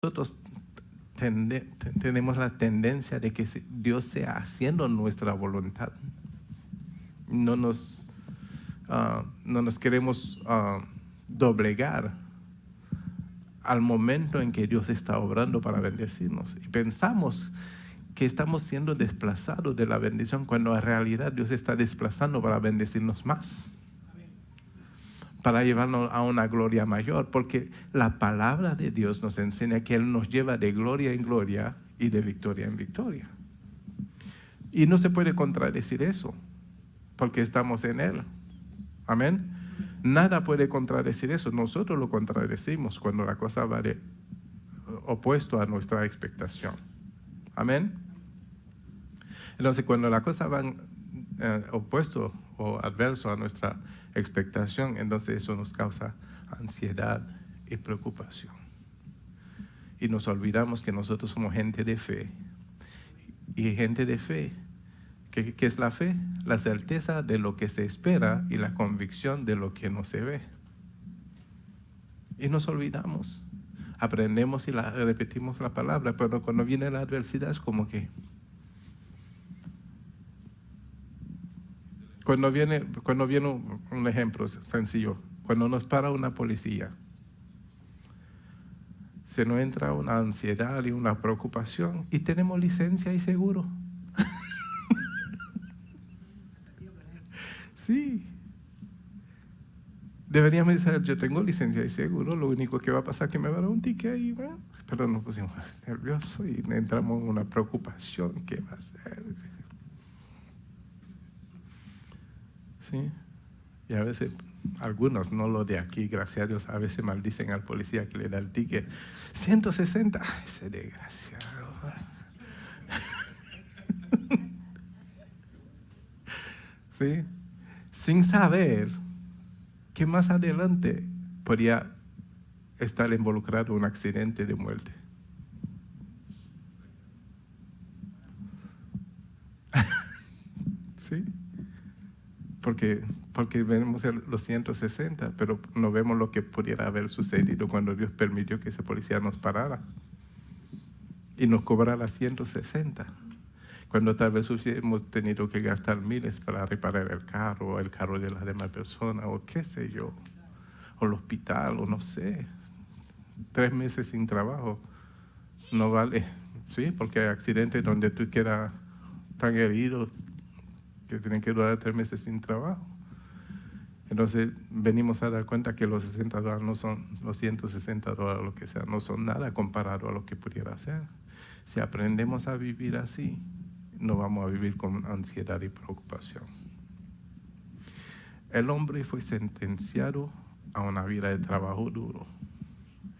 nosotros tenemos la tendencia de que Dios sea haciendo nuestra voluntad. No nos queremos doblegar al momento en que Dios está obrando para bendecirnos. Y pensamos que estamos siendo desplazados de la bendición cuando en realidad Dios está desplazando para bendecirnos más. Para llevarnos a una gloria mayor, porque la palabra de Dios nos enseña que Él nos lleva de gloria en gloria y de victoria en victoria. Y no se puede contradecir eso, porque estamos en Él. Amén. Nada puede contradecir eso. Nosotros lo contradecimos cuando la cosa va de opuesto a nuestra expectación. Amén. Entonces, cuando la cosa va opuesto o adverso a nuestra expectación, entonces eso nos causa ansiedad y preocupación. Y nos olvidamos que nosotros somos gente de fe. Y gente de fe, ¿qué es la fe? La certeza de lo que se espera y la convicción de lo que no se ve. Y nos olvidamos. Aprendemos y repetimos la palabra, pero cuando viene la adversidad es como que... Cuando viene un ejemplo sencillo, cuando nos para una policía, se nos entra una ansiedad y una preocupación y tenemos licencia y seguro. Sí. Deberíamos decir, yo tengo licencia y seguro, lo único que va a pasar es que me va a dar un ticket y bueno, pero nos pusimos nerviosos y entramos en una preocupación, ¿qué va a hacer? ¿Sí? Y a veces, algunos, no lo de aquí, gracias a Dios, a veces maldicen al policía que le da el ticket. 160, ese desgraciado. ¿Sí? Sin saber que más adelante podría estar involucrado en un accidente de muerte. ¿Sí? Porque vemos los 160, pero no vemos lo que pudiera haber sucedido cuando Dios permitió que ese policía nos parara y nos cobrara 160. Cuando tal vez hubiéramos tenido que gastar miles para reparar el carro de las demás personas, o qué sé yo, o el hospital, o no sé. 3 meses sin trabajo no vale, ¿sí? Porque hay accidentes donde tú quedas tan herido que tienen que durar 3 meses sin trabajo. Entonces venimos a dar cuenta que los $60 no son, los $160, lo que sea, no son nada comparado a lo que pudiera ser. Si aprendemos a vivir así, no vamos a vivir con ansiedad y preocupación. El hombre fue sentenciado a una vida de trabajo duro.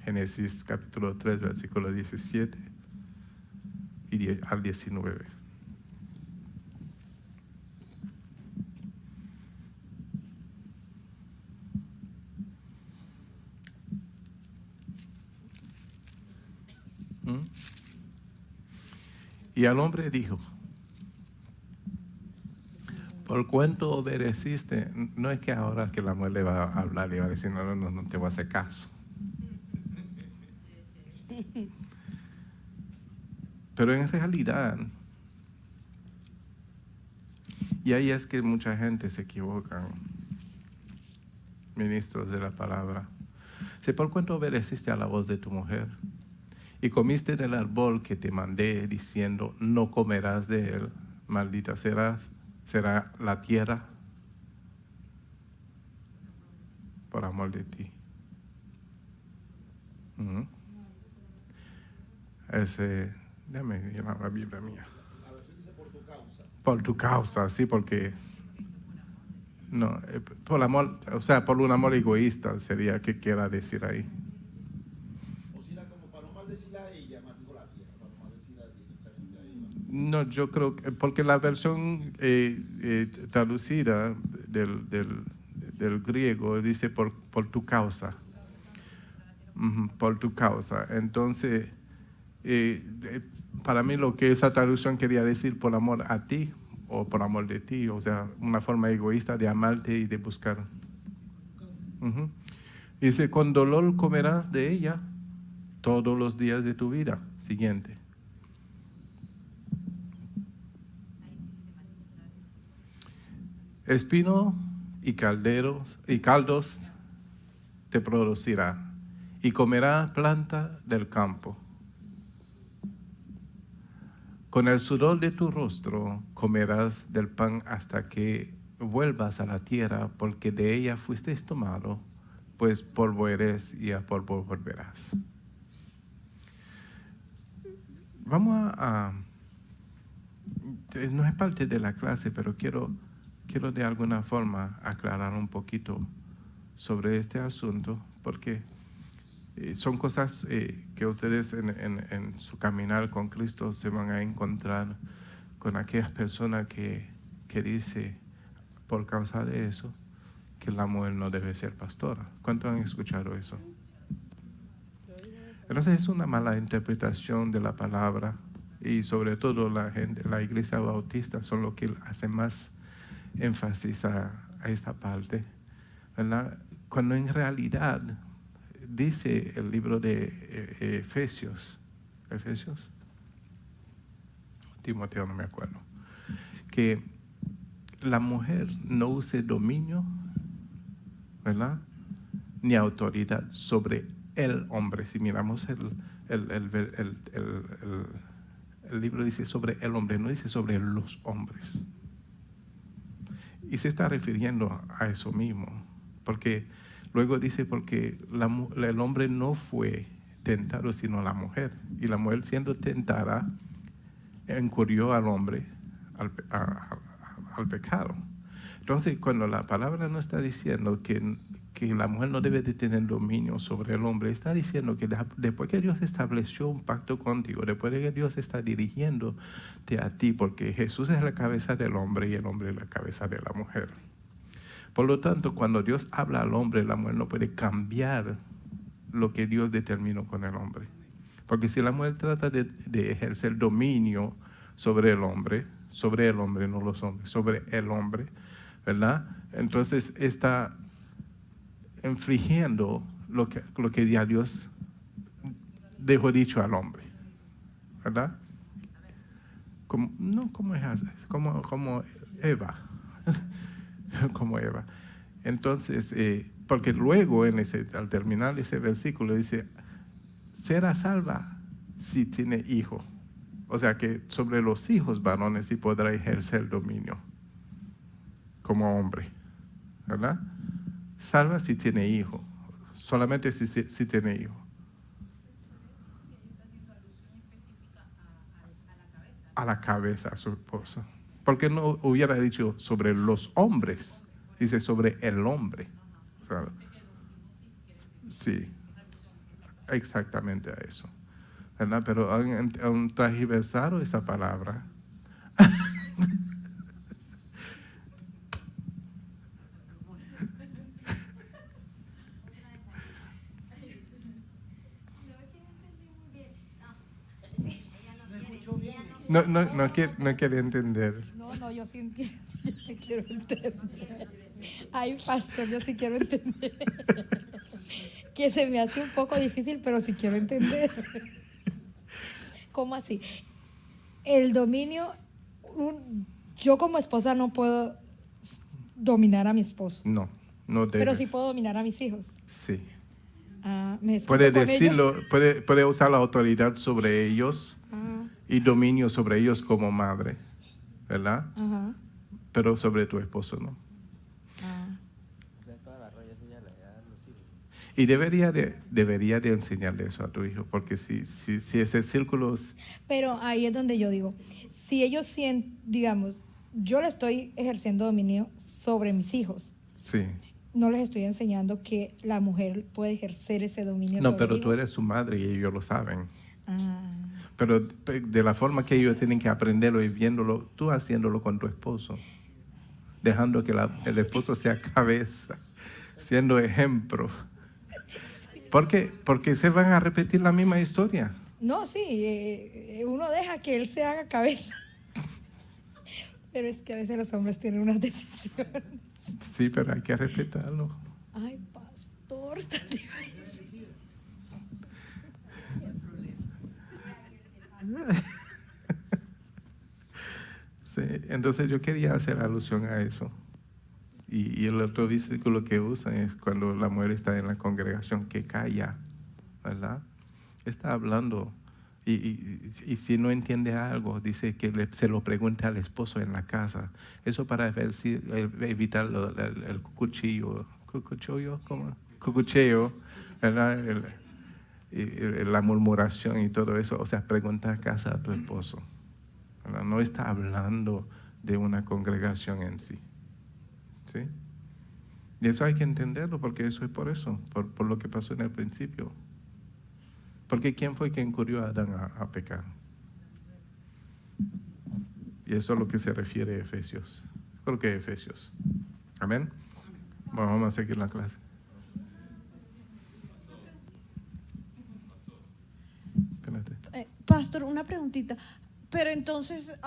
Génesis capítulo 3, versículo 17 al 19. Y al hombre dijo, por cuanto obedeciste, no es que ahora que la mujer le va a hablar, le va a decir, no te voy a hacer caso. Pero en realidad, y ahí es que mucha gente se equivoca, ministros de la palabra. Si por cuanto obedeciste a la voz de tu mujer y comiste del árbol que te mandé diciendo, no comerás de él, maldita será la tierra por amor de ti. Déjame llevar la Biblia mía. A ver, dice por tu causa. Por tu causa, sí, porque no, por amor, o sea, por un amor egoísta sería que quiera decir ahí. O si era como para no maldecirla a ella, maldijo la tierra, para no maldecirla a ella. No, yo creo que, porque la versión traducida del griego dice por tu causa. Por tu causa. Entonces, para mí lo que esa traducción quería decir por amor a ti o por amor de ti, o sea, una forma egoísta de amarte y de buscar. Dice, con dolor comerás de ella todos los días de tu vida. Siguiente. Espino y caldos te producirá, y comerás planta del campo. Con el sudor de tu rostro comerás del pan hasta que vuelvas a la tierra, porque de ella fuiste tomado, pues polvo eres y a polvo volverás. Vamos no es parte de la clase, pero quiero de alguna forma aclarar un poquito sobre este asunto, porque son cosas que ustedes en su caminar con Cristo se van a encontrar con aquellas personas que dice por causa de eso que la mujer no debe ser pastora. ¿Cuántos han escuchado eso? Entonces es una mala interpretación de la palabra, y sobre todo la iglesia bautista son los que hacen más énfasis a esta parte, ¿verdad? Cuando en realidad dice el libro de Efesios, Timoteo, no me acuerdo, que la mujer no use dominio, ¿verdad?, ni autoridad sobre el hombre. Si miramos el libro dice sobre el hombre, no dice sobre los hombres. Y se está refiriendo a eso mismo, porque luego dice porque el hombre no fue tentado sino la mujer, y la mujer siendo tentada incurrió al hombre al pecado. Entonces, cuando la palabra no está diciendo que la mujer no debe de tener dominio sobre el hombre, está diciendo que después que Dios estableció un pacto contigo, después de que Dios está dirigiéndote a ti, porque Jesús es la cabeza del hombre y el hombre es la cabeza de la mujer. Por lo tanto, cuando Dios habla al hombre, la mujer no puede cambiar lo que Dios determinó con el hombre. Porque si la mujer trata de ejercer dominio sobre el hombre, no los hombres, sobre el hombre, ¿verdad? Entonces está infringiendo lo que ya Dios dejó dicho al hombre, ¿verdad? Como Eva. Como Eva. Entonces, porque luego al terminar ese versículo dice, será salva si tiene hijo. O sea que sobre los hijos varones sí podrá ejercer dominio como hombre, ¿verdad? Salva si tiene hijo, solamente si tiene hijo. A la cabeza, a su esposo. ¿Por qué no hubiera dicho sobre los hombres? Dice sobre el hombre. O sea, sí, exactamente a eso, ¿verdad? Pero han transversado esa palabra. No quiere entender. No, yo sí entiendo, yo sí quiero entender. Ay, pastor, yo sí quiero entender. Que se me hace un poco difícil, pero sí quiero entender. ¿Cómo así? El dominio, yo como esposa no puedo dominar a mi esposo. No debes. Pero sí puedo dominar a mis hijos. Sí. Me discuto Puede con decirlo, ellos. puede usar la autoridad sobre ellos y dominio sobre ellos como madre, ¿verdad? Ajá. Pero sobre tu esposo no. O sea, toda la raya suya le da a los hijos. Y debería de enseñarle eso a tu hijo, porque si ese círculo... Pero ahí es donde yo digo, si ellos sienten, digamos, yo le estoy ejerciendo dominio sobre mis hijos, Sí. no les estoy enseñando que la mujer puede ejercer ese dominio No, sobre pero el tú hijo. eres su madre y ellos lo saben. Ah. Pero de la forma que ellos tienen que aprenderlo y viéndolo, tú haciéndolo con tu esposo, dejando que el esposo sea cabeza, siendo ejemplo. Porque se van a repetir la misma historia. No, sí, uno deja que él se haga cabeza. Pero es que a veces los hombres tienen unas decisiones. Sí, pero hay que respetarlo. Ay, pastor, está difícil. Sí, entonces yo quería hacer alusión a eso. Y el otro versículo que usan es cuando la mujer está en la congregación que calla, ¿verdad? Está hablando. Y si no entiende algo, dice que se lo pregunte al esposo en la casa. Eso para ver si evitar el cuchillo, ¿cómo? Cucucheo, ¿verdad? La murmuración y todo eso. O sea, preguntar casa a tu esposo, ¿verdad? No está hablando de una congregación en sí. ¿Sí? Y eso hay que entenderlo, porque eso es por eso, por lo que pasó en el principio. Porque ¿quién fue quien incurrió a Adán a pecar? Y eso es a lo que se refiere a Efesios. Creo que Efesios. Amén. Bueno, vamos a seguir la clase. Espérate. Pastor, una preguntita. Pero entonces,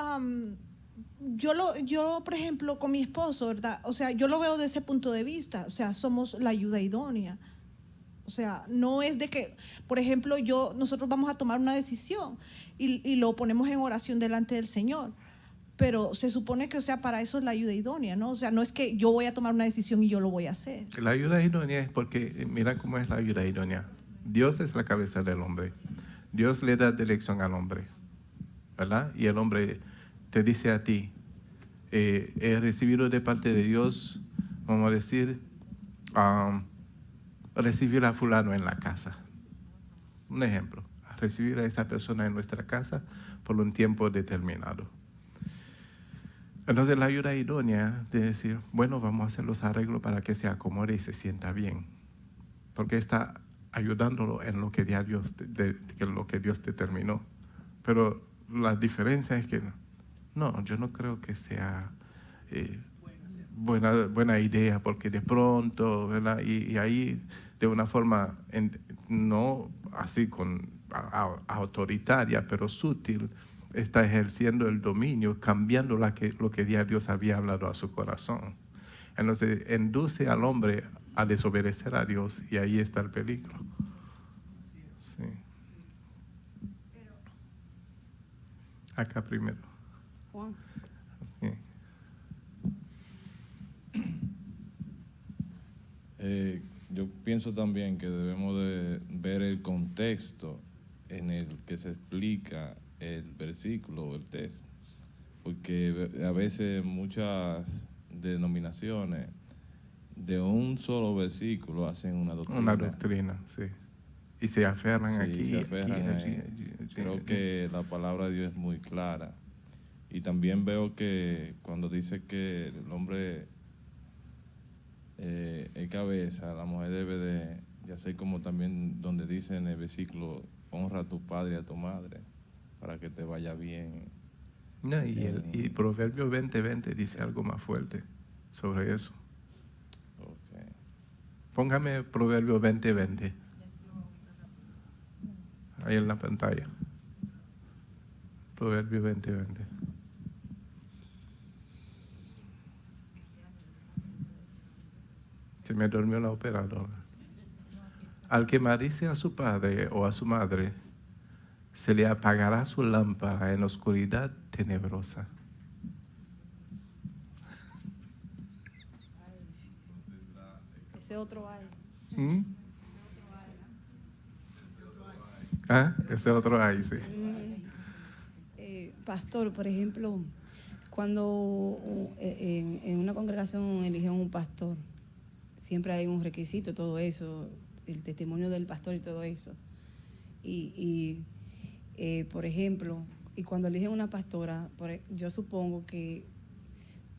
yo, por ejemplo, con mi esposo, ¿verdad? O sea, yo lo veo desde ese punto de vista. O sea, somos la ayuda idónea. O sea, no es de que, por ejemplo, nosotros vamos a tomar una decisión y lo ponemos en oración delante del Señor. Pero se supone que, o sea, para eso es la ayuda idónea, ¿no? O sea, no es que yo voy a tomar una decisión y yo lo voy a hacer. La ayuda idónea es porque, mira cómo es la ayuda idónea. Dios es la cabeza del hombre. Dios le da dirección al hombre, ¿verdad? Y el hombre te dice a ti, he recibido de parte de Dios, vamos a decir, recibir a fulano en la casa. Un ejemplo, recibir a esa persona en nuestra casa por un tiempo determinado. Entonces la ayuda idónea de decir, bueno, vamos a hacer los arreglos para que se acomode y se sienta bien. Porque está ayudándolo en lo que Dios determinó. Pero la diferencia es que, no, yo no creo que sea buena idea, porque de pronto, ¿verdad? Y ahí de una forma, no así autoritaria, pero sutil, está ejerciendo el dominio, cambiando lo que Dios había hablado a su corazón. Entonces, induce al hombre a desobedecer a Dios, y ahí está el peligro. Sí. Acá primero. Juan. Sí. Yo pienso también que debemos de ver el contexto en el que se explica el versículo o el texto, porque a veces muchas denominaciones de un solo versículo hacen una doctrina. Una doctrina, sí. Y se aferran Sí, aquí. se aferran allí. Creo que la palabra de Dios es muy clara. Y también veo que cuando dice que el hombre es cabeza, la mujer debe de, ya sé como también donde dice en el versículo, honra a tu padre y a tu madre para que te vaya bien. No, y Proverbio 20:20 dice algo más fuerte sobre eso. Okay. Póngame Proverbio 20:20 ahí en la pantalla. Proverbio 20:20. Se me durmió la operadora. Al que maldice a su padre o a su madre, se le apagará su lámpara en la oscuridad tenebrosa. Ese otro hay. ¿Mm? Ah, ese otro ahí, sí. Pastor, por ejemplo, cuando en una congregación eligen un pastor, siempre hay un requisito, todo eso, el testimonio del pastor y todo eso. Por ejemplo, y cuando eligen una pastora, yo supongo que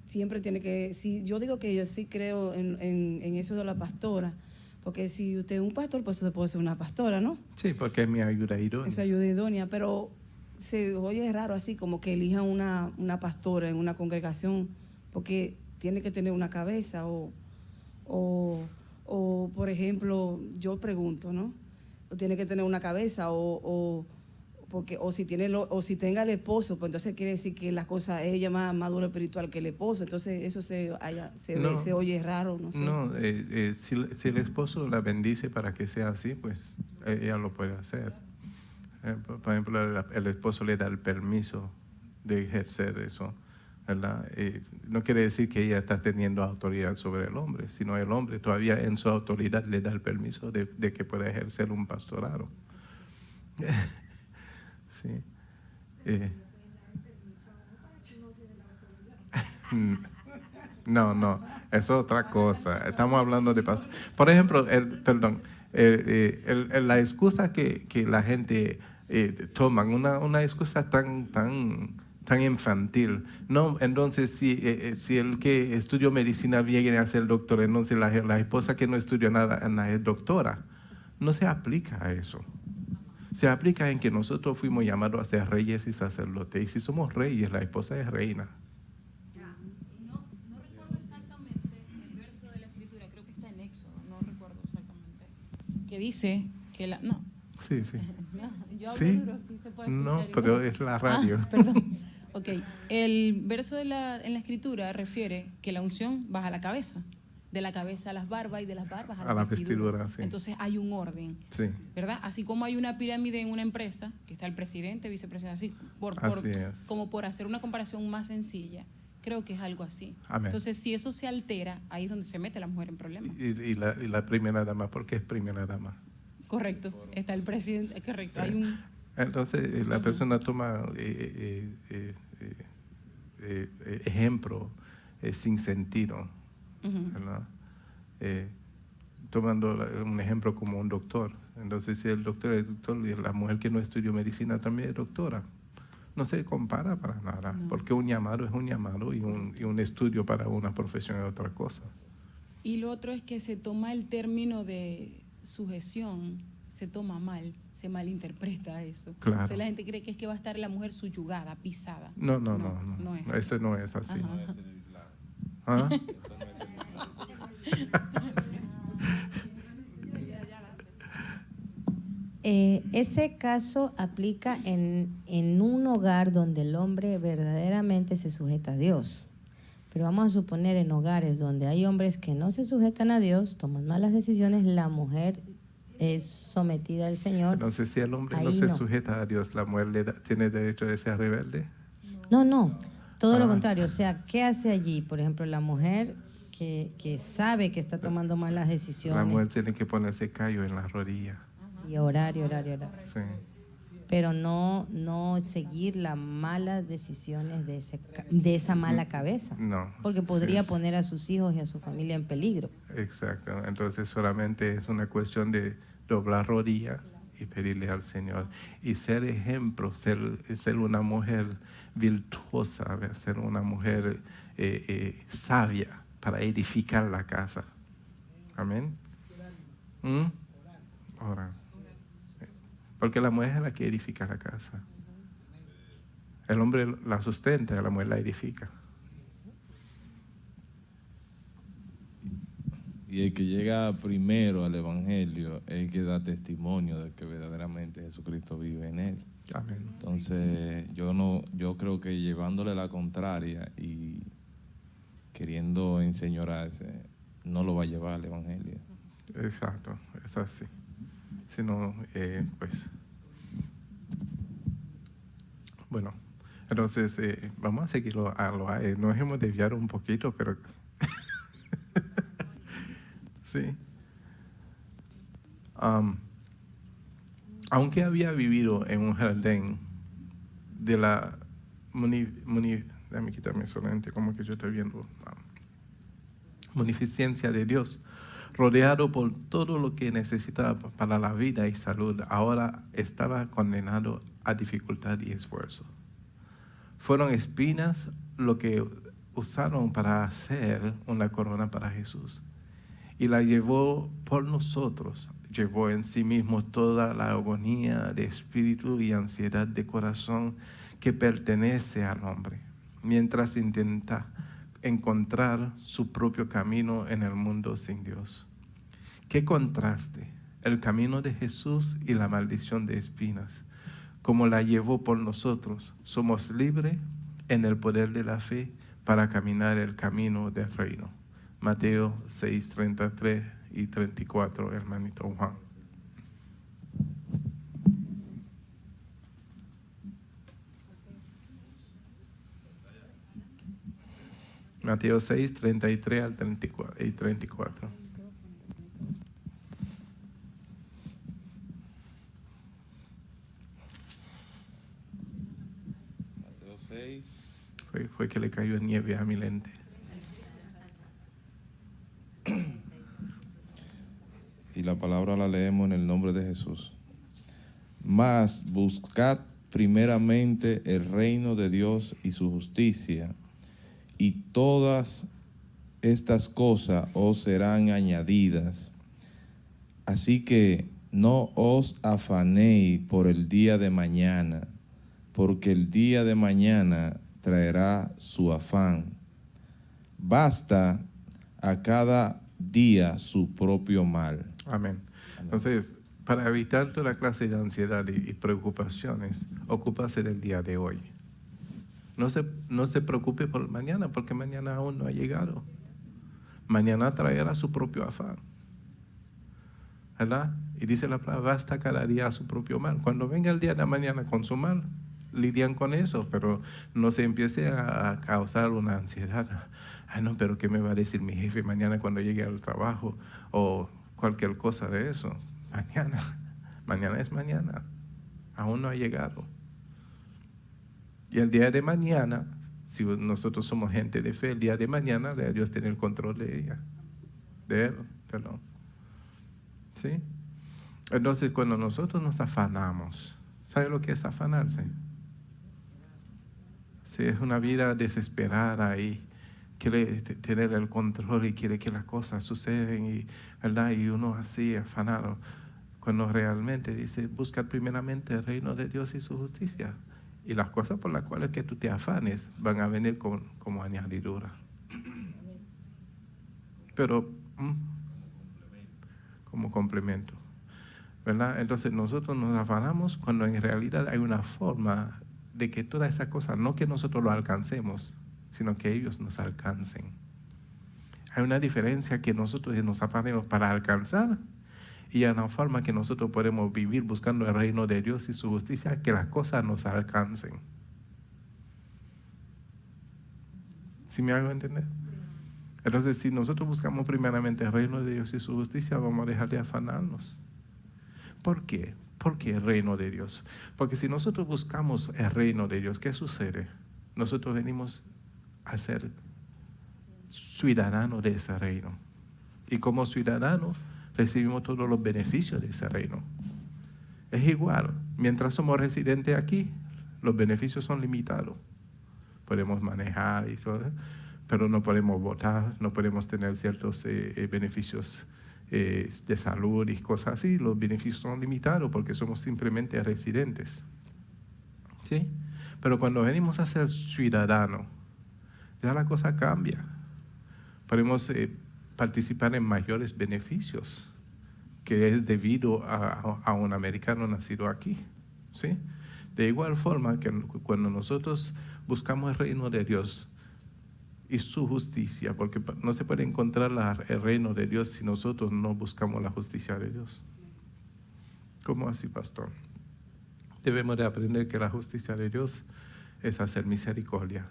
siempre tiene que, si yo digo que yo sí creo en eso de la pastora, porque si usted es un pastor, pues usted puede ser una pastora, ¿no? Sí, porque es mi ayuda idónea. Eso ayuda idónea, pero se oye raro así, como que elijan una pastora en una congregación, porque tiene que tener una cabeza o por ejemplo, yo pregunto, ¿no? Tiene que tener una cabeza o si tenga el esposo, pues entonces quiere decir que la cosa es ella más madura espiritual que el esposo, entonces eso se oye raro, no sé. No, si el esposo la bendice para que sea así, pues ella lo puede hacer. Por ejemplo, el esposo le da el permiso de ejercer eso, ¿verdad? No quiere decir que ella está teniendo autoridad sobre el hombre, sino el hombre todavía en su autoridad le da el permiso de que pueda ejercer un pastorado. Sí. No, eso es otra cosa. Estamos hablando de pastor. Por ejemplo, la excusa que la gente toma, una excusa tan infantil. No, entonces si el que estudió medicina viene a ser doctor, entonces la esposa que no estudió nada es doctora. No se aplica a eso. Se aplica en que nosotros fuimos llamados a ser reyes y sacerdotes. Y si somos reyes, la esposa es reina. No recuerdo exactamente el verso de la escritura, creo que está en Éxodo, no recuerdo exactamente. Que dice que la... No. Sí. No, yo hablo Sí. duro, sí se puede No, escuchar pero igual. es la radio. Perdón. Ok, el verso en la escritura refiere que la unción baja a la cabeza, de la cabeza a las barbas y de las barbas a la vestidura. Sí. Entonces hay un orden, Sí. ¿verdad? Así como hay una pirámide en una empresa, que está el presidente, vicepresidente, así, Así es. como por hacer una comparación más sencilla, creo que es algo así. Amén. Entonces, si eso se altera, ahí es donde se mete la mujer en problemas. Y la primera dama, ¿por qué es primera dama? Correcto, está el presidente, correcto. Hay un... Entonces, la persona toma ejemplo sin sentido, ¿verdad? Tomando un ejemplo como un doctor. Entonces, si el doctor es doctor y la mujer que no estudió medicina también es doctora, no se compara para nada, porque un llamado es un llamado y un estudio para una profesión es otra cosa. Y lo otro es que se toma el término de sujeción, se toma mal, se malinterpreta eso. Claro. Entonces la gente cree que es que va a estar la mujer subyugada, pisada. No es así. eso no es así. Ajá. ¿Ah? Ese caso aplica en un hogar donde el hombre verdaderamente se sujeta a Dios. Pero vamos a suponer en hogares donde hay hombres que no se sujetan a Dios, toman malas decisiones, la mujer es sometida al Señor. Entonces, si el hombre no Ahí se no. sujeta a Dios, ¿la mujer tiene derecho de ser rebelde? No, todo lo Ah. contrario. O sea, ¿qué hace allí? Por ejemplo, la mujer que sabe que está tomando malas La decisiones mujer tiene que ponerse callo en la rodilla. y orar. Sí. Pero no seguir las malas decisiones de esa mala cabeza. No. Porque podría Sí. poner a sus hijos y a su familia en peligro. Exacto. Entonces solamente es una cuestión de doblar rodilla y pedirle al Señor. Y ser ejemplo, ser una mujer virtuosa, ser una mujer sabia para edificar la casa. Amén. Ahora. Porque la mujer es la que edifica la casa. El hombre la sustenta, la mujer la edifica. Y el que llega primero al Evangelio es el que da testimonio de que verdaderamente Jesucristo vive en él. Amén. Entonces, yo creo que llevándole la contraria y queriendo enseñorarse, no lo va a llevar al Evangelio. Exacto, es así. Si no, pues... Bueno, entonces vamos a seguirlo. Nos hemos desviado un poquito, pero... sí. Aunque había vivido en un jardín de la déjame quitarme solamente como que yo estoy viendo munificencia de Dios, rodeado por todo lo que necesitaba para la vida y salud, ahora estaba condenado a dificultad y esfuerzo. Fueron espinas lo que usaron para hacer una corona para Jesús. Y la llevó por nosotros, llevó en sí mismo toda la agonía de espíritu y ansiedad de corazón que pertenece al hombre, mientras intenta encontrar su propio camino en el mundo sin Dios. ¡Qué contraste! El camino de Jesús y la maldición de espinas. Como la llevó por nosotros, somos libres en el poder de la fe para caminar el camino del reino. Mateo 6, 33 y 34, hermanito Juan. Mateo 6, 33 al 34 y 34. Mateo 6. Fue que le cayó nieve a mi lente. Y la palabra la leemos en el nombre de Jesús. Mas buscad primeramente el reino de Dios y su justicia, y todas estas cosas os serán añadidas. Así que no os afanéis por el día de mañana, porque el día de mañana traerá su afán. Basta a cada día su propio mal. Amén. Entonces, para evitar toda clase de ansiedad y preocupaciones, ocúpase del día de hoy. No se preocupe por mañana, porque mañana aún no ha llegado. Mañana traerá su propio afán, ¿verdad? Y dice la palabra, basta cada día su propio mal. Cuando venga el día de mañana con su mal, lidian con eso, pero no se empiece a causar una ansiedad. Ay, no, pero ¿qué me va a decir mi jefe mañana cuando llegue al trabajo? O cualquier cosa de eso. Mañana es mañana. Aún no ha llegado. Y el día de mañana, si nosotros somos gente de fe, el día de mañana Dios tiene el control de ella. De él, perdón. ¿Sí? Entonces, cuando nosotros nos afanamos, ¿sabe lo que es afanarse? Sí, es una vida desesperada y quiere tener el control y quiere que las cosas suceden, y, ¿verdad? Y uno así afanado, cuando realmente dice, busca primeramente el reino de Dios y su justicia. Y las cosas por las cuales que tú te afanes van a venir como añadidura. Pero como complemento, ¿verdad? Entonces nosotros nos afanamos cuando en realidad hay una forma de que todas esas cosas, no que nosotros lo alcancemos, sino que ellos nos alcancen. Hay una diferencia que nosotros nos afanemos para alcanzar, y hay una forma que nosotros podemos vivir buscando el reino de Dios y su justicia, que las cosas nos alcancen. ¿Sí me hago entender? Entonces, si nosotros buscamos primeramente el reino de Dios y su justicia, vamos a dejar de afanarnos. ¿Por qué? ¿Por qué el reino de Dios? Porque si nosotros buscamos el reino de Dios, ¿qué sucede? Nosotros venimos a ser ciudadanos de ese reino. Y como ciudadanos, recibimos todos los beneficios de ese reino. Es igual, mientras somos residentes aquí, los beneficios son limitados. Podemos manejar y todo, pero no podemos votar, no podemos tener ciertos beneficios de salud y cosas así. Los beneficios son limitados porque somos simplemente residentes. ¿Sí? Pero cuando venimos a ser ciudadanos, ya la cosa cambia. Podemos participar en mayores beneficios que es debido a un americano nacido aquí, ¿sí? De igual forma que cuando nosotros buscamos el reino de Dios y su justicia, porque no se puede encontrar el reino de Dios si nosotros no buscamos la justicia de Dios. ¿Cómo así, pastor? Debemos de aprender que la justicia de Dios es hacer misericordia,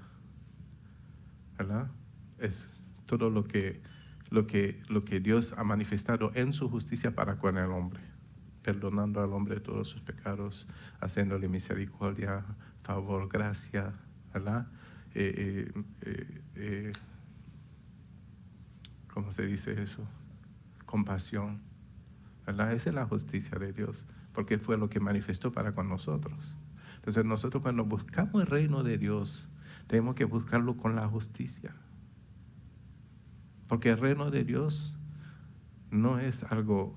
¿verdad? Es todo lo que Dios ha manifestado en su justicia para con el hombre, perdonando al hombre todos sus pecados, haciéndole misericordia, favor, gracia, ¿verdad? ¿Cómo se dice eso? Compasión, ¿verdad? Esa es la justicia de Dios, porque fue lo que manifestó para con nosotros. Entonces nosotros cuando buscamos el reino de Dios, tenemos que buscarlo con la justicia. Porque el reino de Dios no es algo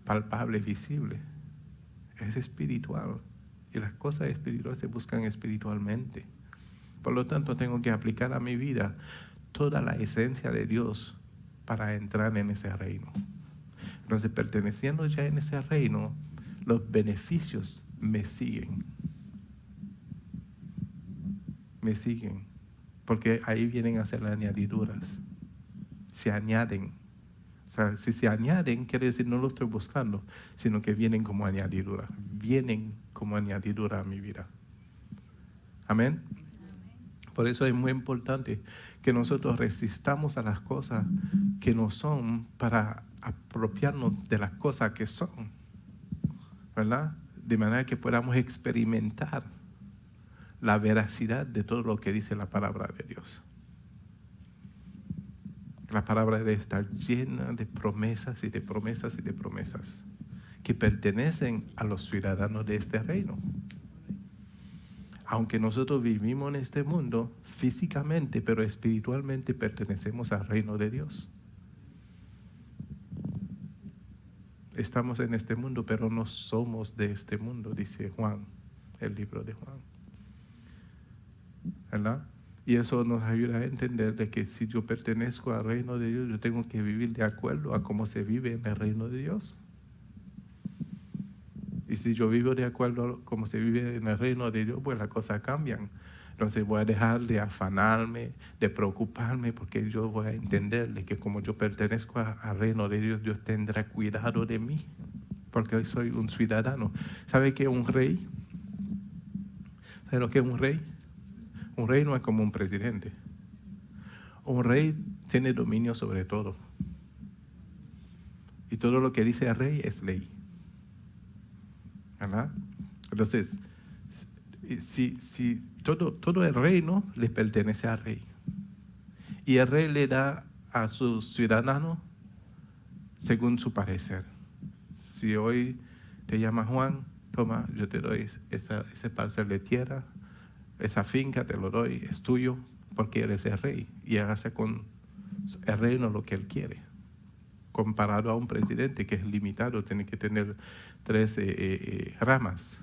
palpable, visible. Es espiritual. Y las cosas espirituales se buscan espiritualmente. Por lo tanto, tengo que aplicar a mi vida toda la esencia de Dios para entrar en ese reino. Entonces, perteneciendo ya en ese reino, los beneficios me siguen. Me siguen. Porque ahí vienen a ser las añadiduras. Se añaden. O sea, si se añaden, quiere decir no lo estoy buscando, sino que vienen como añadidura. Vienen como añadidura a mi vida. Amén. Por eso es muy importante que nosotros resistamos a las cosas que no son para apropiarnos de las cosas que son, ¿verdad? De manera que podamos experimentar la veracidad de todo lo que dice la palabra de Dios. La palabra de Dios está llena de promesas y de promesas y de promesas que pertenecen a los ciudadanos de este reino. Aunque nosotros vivimos en este mundo físicamente, pero espiritualmente pertenecemos al reino de Dios. Estamos en este mundo, pero no somos de este mundo, dice Juan, el libro de Juan. ¿Verdad? Y eso nos ayuda a entender de que si yo pertenezco al reino de Dios, yo tengo que vivir de acuerdo a cómo se vive en el reino de Dios. Y si yo vivo de acuerdo a cómo se vive en el reino de Dios, pues las cosas cambian. Entonces voy a dejar de afanarme, de preocuparme, porque yo voy a entender de que como yo pertenezco al reino de Dios, Dios tendrá cuidado de mí, porque hoy soy un ciudadano. ¿Sabe qué es un rey? ¿Sabe lo que es un rey? Un rey no es como un presidente. Un rey tiene dominio sobre todo. Y todo lo que dice el rey es ley. ¿Verdad? Entonces, si todo el reino le pertenece al rey. Y el rey le da a sus ciudadanos según su parecer. Si hoy te llama Juan, toma, yo te doy ese parcel de tierra, esa finca te lo doy, es tuyo, porque eres el rey. Y él hace con el reino lo que él quiere. Comparado a un presidente que es limitado, tiene que tener 3 ramas,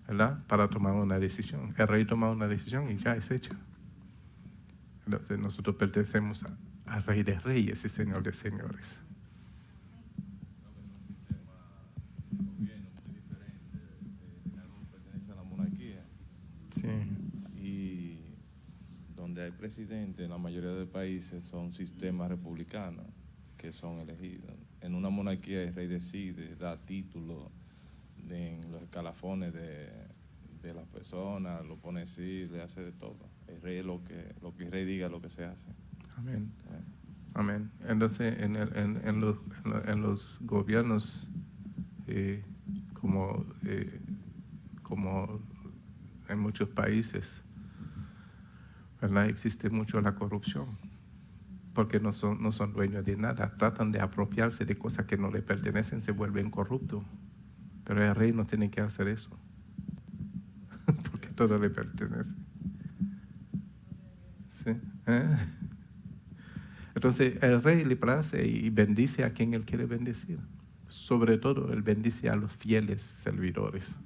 ¿verdad? Para tomar una decisión. El rey toma una decisión y ya es hecha. Entonces nosotros pertenecemos al Rey de Reyes y Señor de Señores. Sí. Y donde hay presidentes, en la mayoría de países son sistemas republicanos que son elegidos. En una monarquía el rey decide, da títulos en los escalafones de las personas, lo pone así, le hace de todo. El rey es lo que el rey diga, lo que se hace. Amén. Amén. Entonces, en los gobiernos como en muchos países, ¿verdad? Existe mucho la corrupción, porque no son dueños de nada, tratan de apropiarse de cosas que no le pertenecen, se vuelven corruptos. Pero el rey no tiene que hacer eso, porque todo le pertenece. ¿Sí? Entonces, el rey le place y bendice a quien él quiere bendecir. Sobre todo, él bendice a los fieles servidores.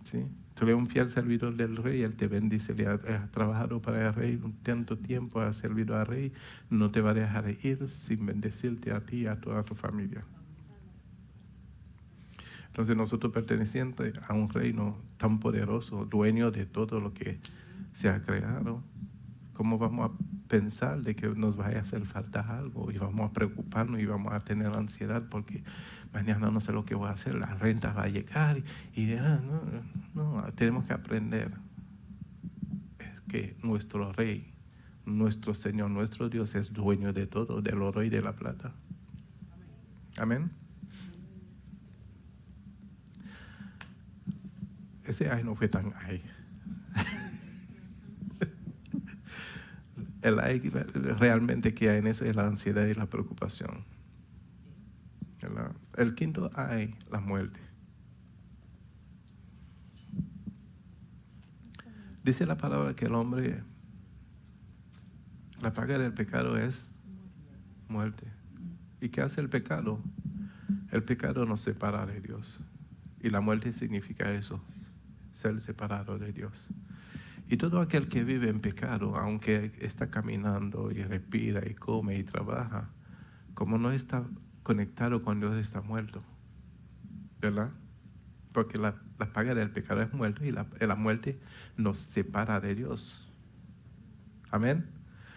¿Sí? Tú eres un fiel servidor del rey, él te bendice, le has trabajado para el rey un tanto tiempo, has servido al rey, no te va a dejar ir sin bendecirte a ti y a toda tu familia. Entonces nosotros perteneciendo a un reino tan poderoso, dueño de todo lo que se ha creado, ¿cómo vamos a pensar de que nos vaya a hacer falta algo? Y vamos a preocuparnos y vamos a tener ansiedad porque mañana no sé lo que voy a hacer, la renta va a llegar no, tenemos que aprender. Es que nuestro Rey, nuestro Señor, nuestro Dios es dueño de todo, del oro y de la plata. Amén. Ese ay no fue tan ay. El ay realmente que hay en eso es la ansiedad y la preocupación. El quinto ay, la muerte. Dice la palabra que el hombre, la paga del pecado es muerte. ¿Y qué hace el pecado? El pecado nos separa de Dios. Y la muerte significa eso, ser separado de Dios. Y todo aquel que vive en pecado, aunque está caminando y respira y come y trabaja, como no está conectado con Dios, está muerto. ¿Verdad? Porque la paga del pecado es muerte y la muerte nos separa de Dios. Amén.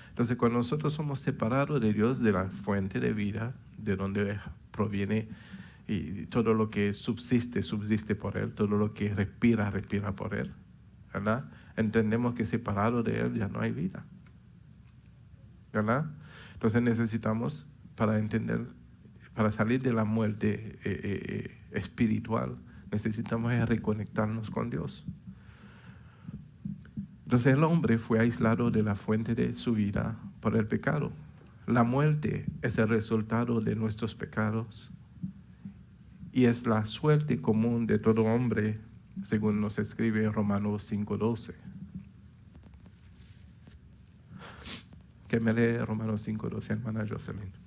Entonces, cuando nosotros somos separados de Dios, de la fuente de vida, de donde proviene y todo lo que subsiste por Él, todo lo que respira por Él, ¿verdad? entendemos que separado de Él ya no hay vida. ¿Verdad? Entonces necesitamos, para entender, para salir de la muerte espiritual, necesitamos reconectarnos con Dios. Entonces el hombre fue aislado de la fuente de su vida por el pecado. La muerte es el resultado de nuestros pecados y es la suerte común de todo hombre, según nos escribe Romanos 5:12. Que me lee Romanos 5:12, hermana Jocelyn.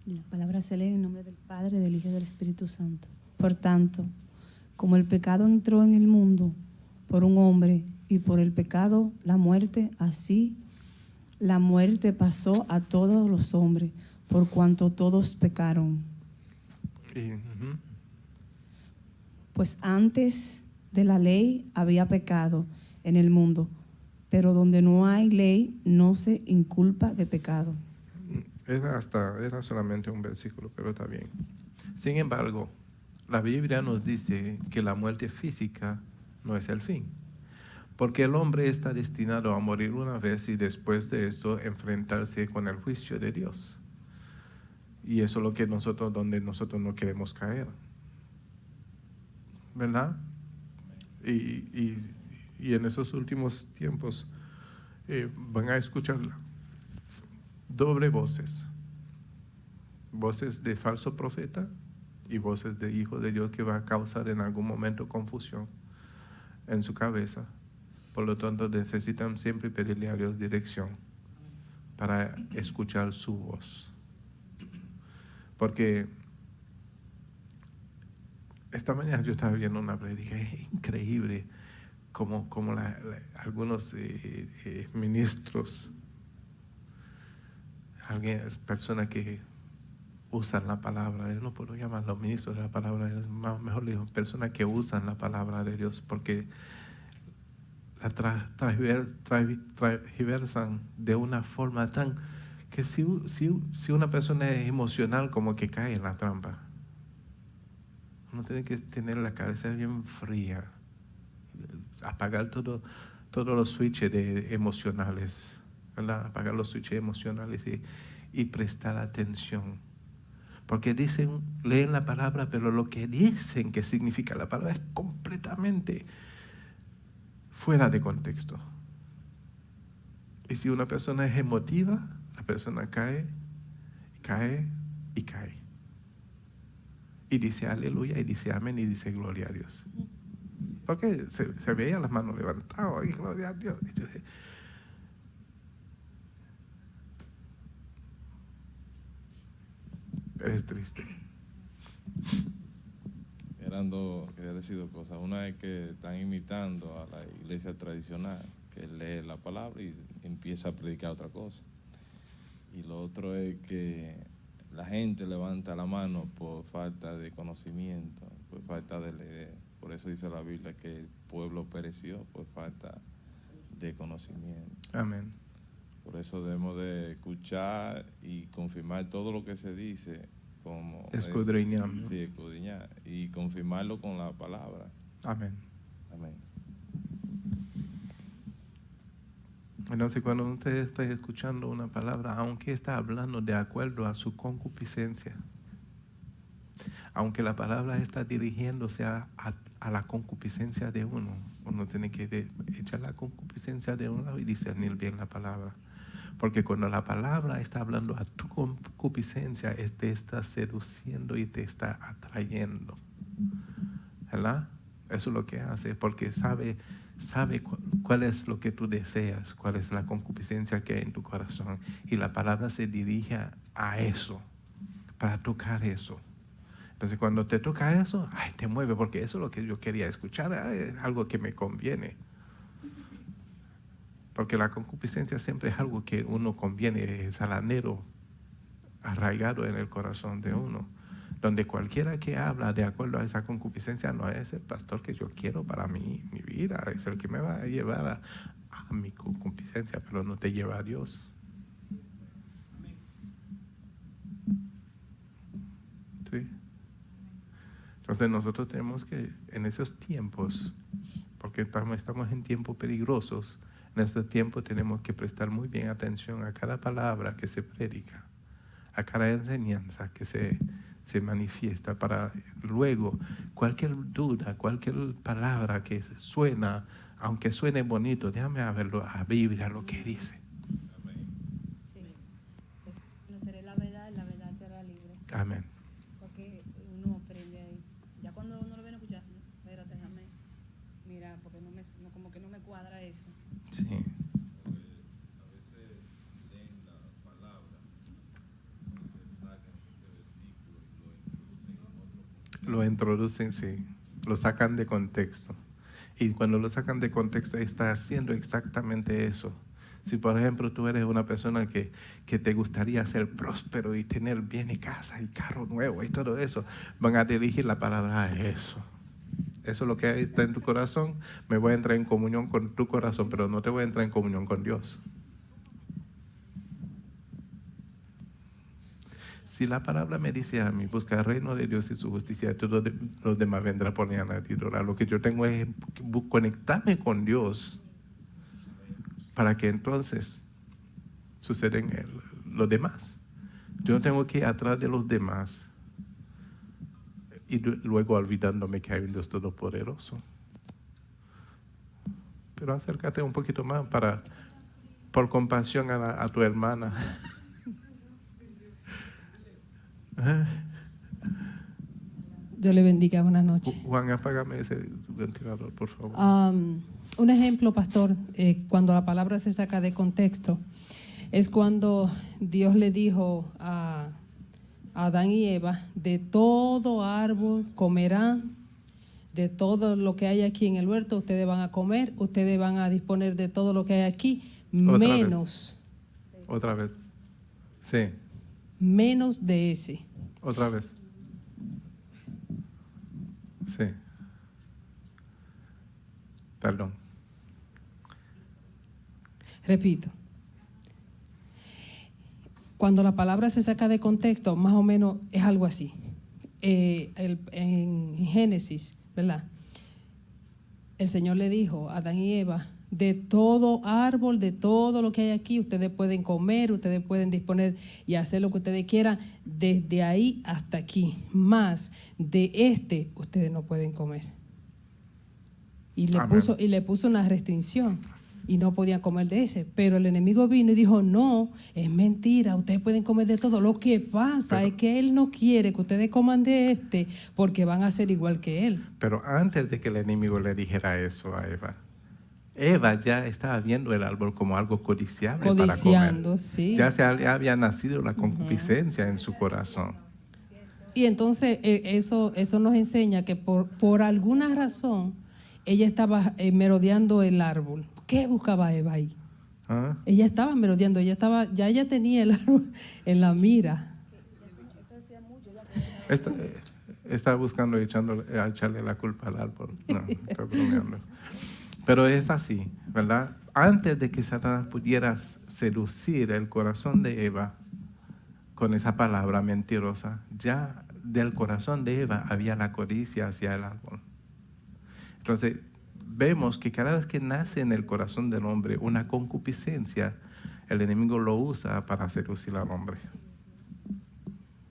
La palabra se lee en nombre del Padre, del Hijo y del Espíritu Santo. Por tanto, como el pecado entró en el mundo por un hombre y por el pecado la muerte, así la muerte pasó a todos los hombres, por cuanto todos pecaron. Pues antes de la ley había pecado en el mundo, pero donde no hay ley no se inculpa de pecado. Era solamente un versículo, pero está bien. Sin embargo, la Biblia nos dice que la muerte física no es el fin, porque el hombre está destinado a morir una vez y después de esto enfrentarse con el juicio de Dios. Y eso es lo que donde nosotros no queremos caer, ¿verdad? Y en esos últimos tiempos van a escuchar doble voces de falso profeta y voces de hijo de Dios, que va a causar en algún momento confusión en su cabeza. Por lo tanto, necesitan siempre pedirle a Dios dirección para escuchar su voz. Porque esta mañana yo estaba viendo una prédica increíble, como algunos ministros, personas que usan la palabra, yo no puedo llamarlos ministros de la palabra, mejor digo, personas que usan la palabra de Dios, porque la transversan de una forma tan que si una persona es emocional, como que cae en la trampa. Uno tiene que tener la cabeza bien fría, apagar todos los switches emocionales, ¿verdad? Apagar los switches emocionales y prestar atención. Porque leen la palabra, pero lo que dicen que significa la palabra es completamente fuera de contexto. Y si una persona es emotiva, la persona cae. Y dice aleluya, y dice amén, y dice gloria a Dios. Porque se veía las manos levantadas, y gloria a Dios. Y yo dije, es triste. Eran dos, que decir dos cosas. Una es que están imitando a la iglesia tradicional, que lee la palabra y empieza a predicar otra cosa. Y lo otro es que la gente levanta la mano por falta de conocimiento, por falta de leer. Por eso dice la Biblia que el pueblo pereció por falta de conocimiento. Amén. Por eso debemos de escuchar y confirmar todo lo que se dice, como escudriñar. Sí, escudriñar y confirmarlo con la palabra. Amén. Amén. Entonces, cuando usted está escuchando una palabra, aunque está hablando de acuerdo a su concupiscencia, aunque la palabra está dirigiéndose a la concupiscencia de uno tiene que echar la concupiscencia de un lado y discernir bien la palabra. Porque cuando la palabra está hablando a tu concupiscencia, te está seduciendo y te está atrayendo, ¿verdad? Eso es lo que hace, porque sabe cuál es lo que tú deseas, cuál es la concupiscencia que hay en tu corazón. Y la palabra se dirige a eso, para tocar eso. Entonces, cuando te toca eso, te mueve, porque eso es lo que yo quería escuchar, es algo que me conviene. Porque la concupiscencia siempre es algo que uno conviene, es salanero, arraigado en el corazón de uno. Donde cualquiera que habla de acuerdo a esa concupiscencia no es el pastor que yo quiero para mi vida, es el que me va a llevar a mi concupiscencia, pero no te lleva a Dios. ¿sí? Entonces nosotros tenemos que, en esos tiempos, porque estamos en tiempos peligrosos, en estos tiempos tenemos que prestar muy bien atención a cada palabra que se predica, a cada enseñanza que se manifiesta, para luego cualquier duda, cualquier palabra que suena, aunque suene bonito, déjame verlo a Biblia, lo que dice. Sí. Conoceré la verdad te hará libre. Amén. Porque uno aprende ahí. Ya cuando uno lo viene a escuchar, espérate, déjame mirar, porque como que no me cuadra eso. Sí. Lo introducen, sí, lo sacan de contexto. Y cuando lo sacan de contexto, está haciendo exactamente eso. Si, por ejemplo, tú eres una persona que te gustaría ser próspero y tener bienes, casa y carro nuevo y todo eso, van a dirigir la palabra a eso. Eso es lo que está en tu corazón. Me voy a entrar en comunión con tu corazón, pero no te voy a entrar en comunión con Dios. Si la palabra me dice a mí, busca el reino de Dios y su justicia, y todo los demás vendrá por añadidura. Lo que yo tengo es conectarme con Dios para que entonces suceden los demás. Yo no tengo que ir atrás de los demás y luego olvidándome que hay un Dios todopoderoso. Pero acércate un poquito más por compasión a tu hermana. Dios le bendiga, buenas noches. Juan, apágame ese ventilador, por favor. Un ejemplo, pastor, cuando la palabra se saca de contexto, es cuando Dios le dijo a Adán y Eva, de todo árbol comerán, de todo lo que hay aquí en el huerto, ustedes van a comer, ustedes van a disponer de todo lo que hay aquí, menos. Otra vez. Sí. Menos de ese. Otra vez. Sí. Perdón. Repito. Cuando la palabra se saca de contexto, más o menos es algo así. En Génesis, ¿verdad? El Señor le dijo a Adán y Eva, de todo árbol, de todo lo que hay aquí, ustedes pueden comer, ustedes pueden disponer y hacer lo que ustedes quieran, desde ahí hasta aquí. Más de ustedes no pueden comer. Y le puso una restricción y no podían comer de ese. Pero el enemigo vino y dijo, no, es mentira, ustedes pueden comer de todo. Lo que pasa es que él no quiere que ustedes coman de porque van a ser igual que él. Pero antes de que el enemigo le dijera eso a Eva ya estaba viendo el árbol como algo codiciable para comer. Sí. Ya había nacido la concupiscencia en su corazón. Y entonces eso nos enseña que por alguna razón ella estaba merodeando el árbol. ¿Qué buscaba Eva ahí? ¿Ah? Ella estaba merodeando, ella tenía el árbol en la mira. Estaba buscando echarle la culpa al árbol. No, estoy bromeando. Pero es así, ¿verdad? Antes de que Satanás pudiera seducir el corazón de Eva con esa palabra mentirosa, ya del corazón de Eva había la codicia hacia el árbol. Entonces, vemos que cada vez que nace en el corazón del hombre una concupiscencia, el enemigo lo usa para seducir al hombre.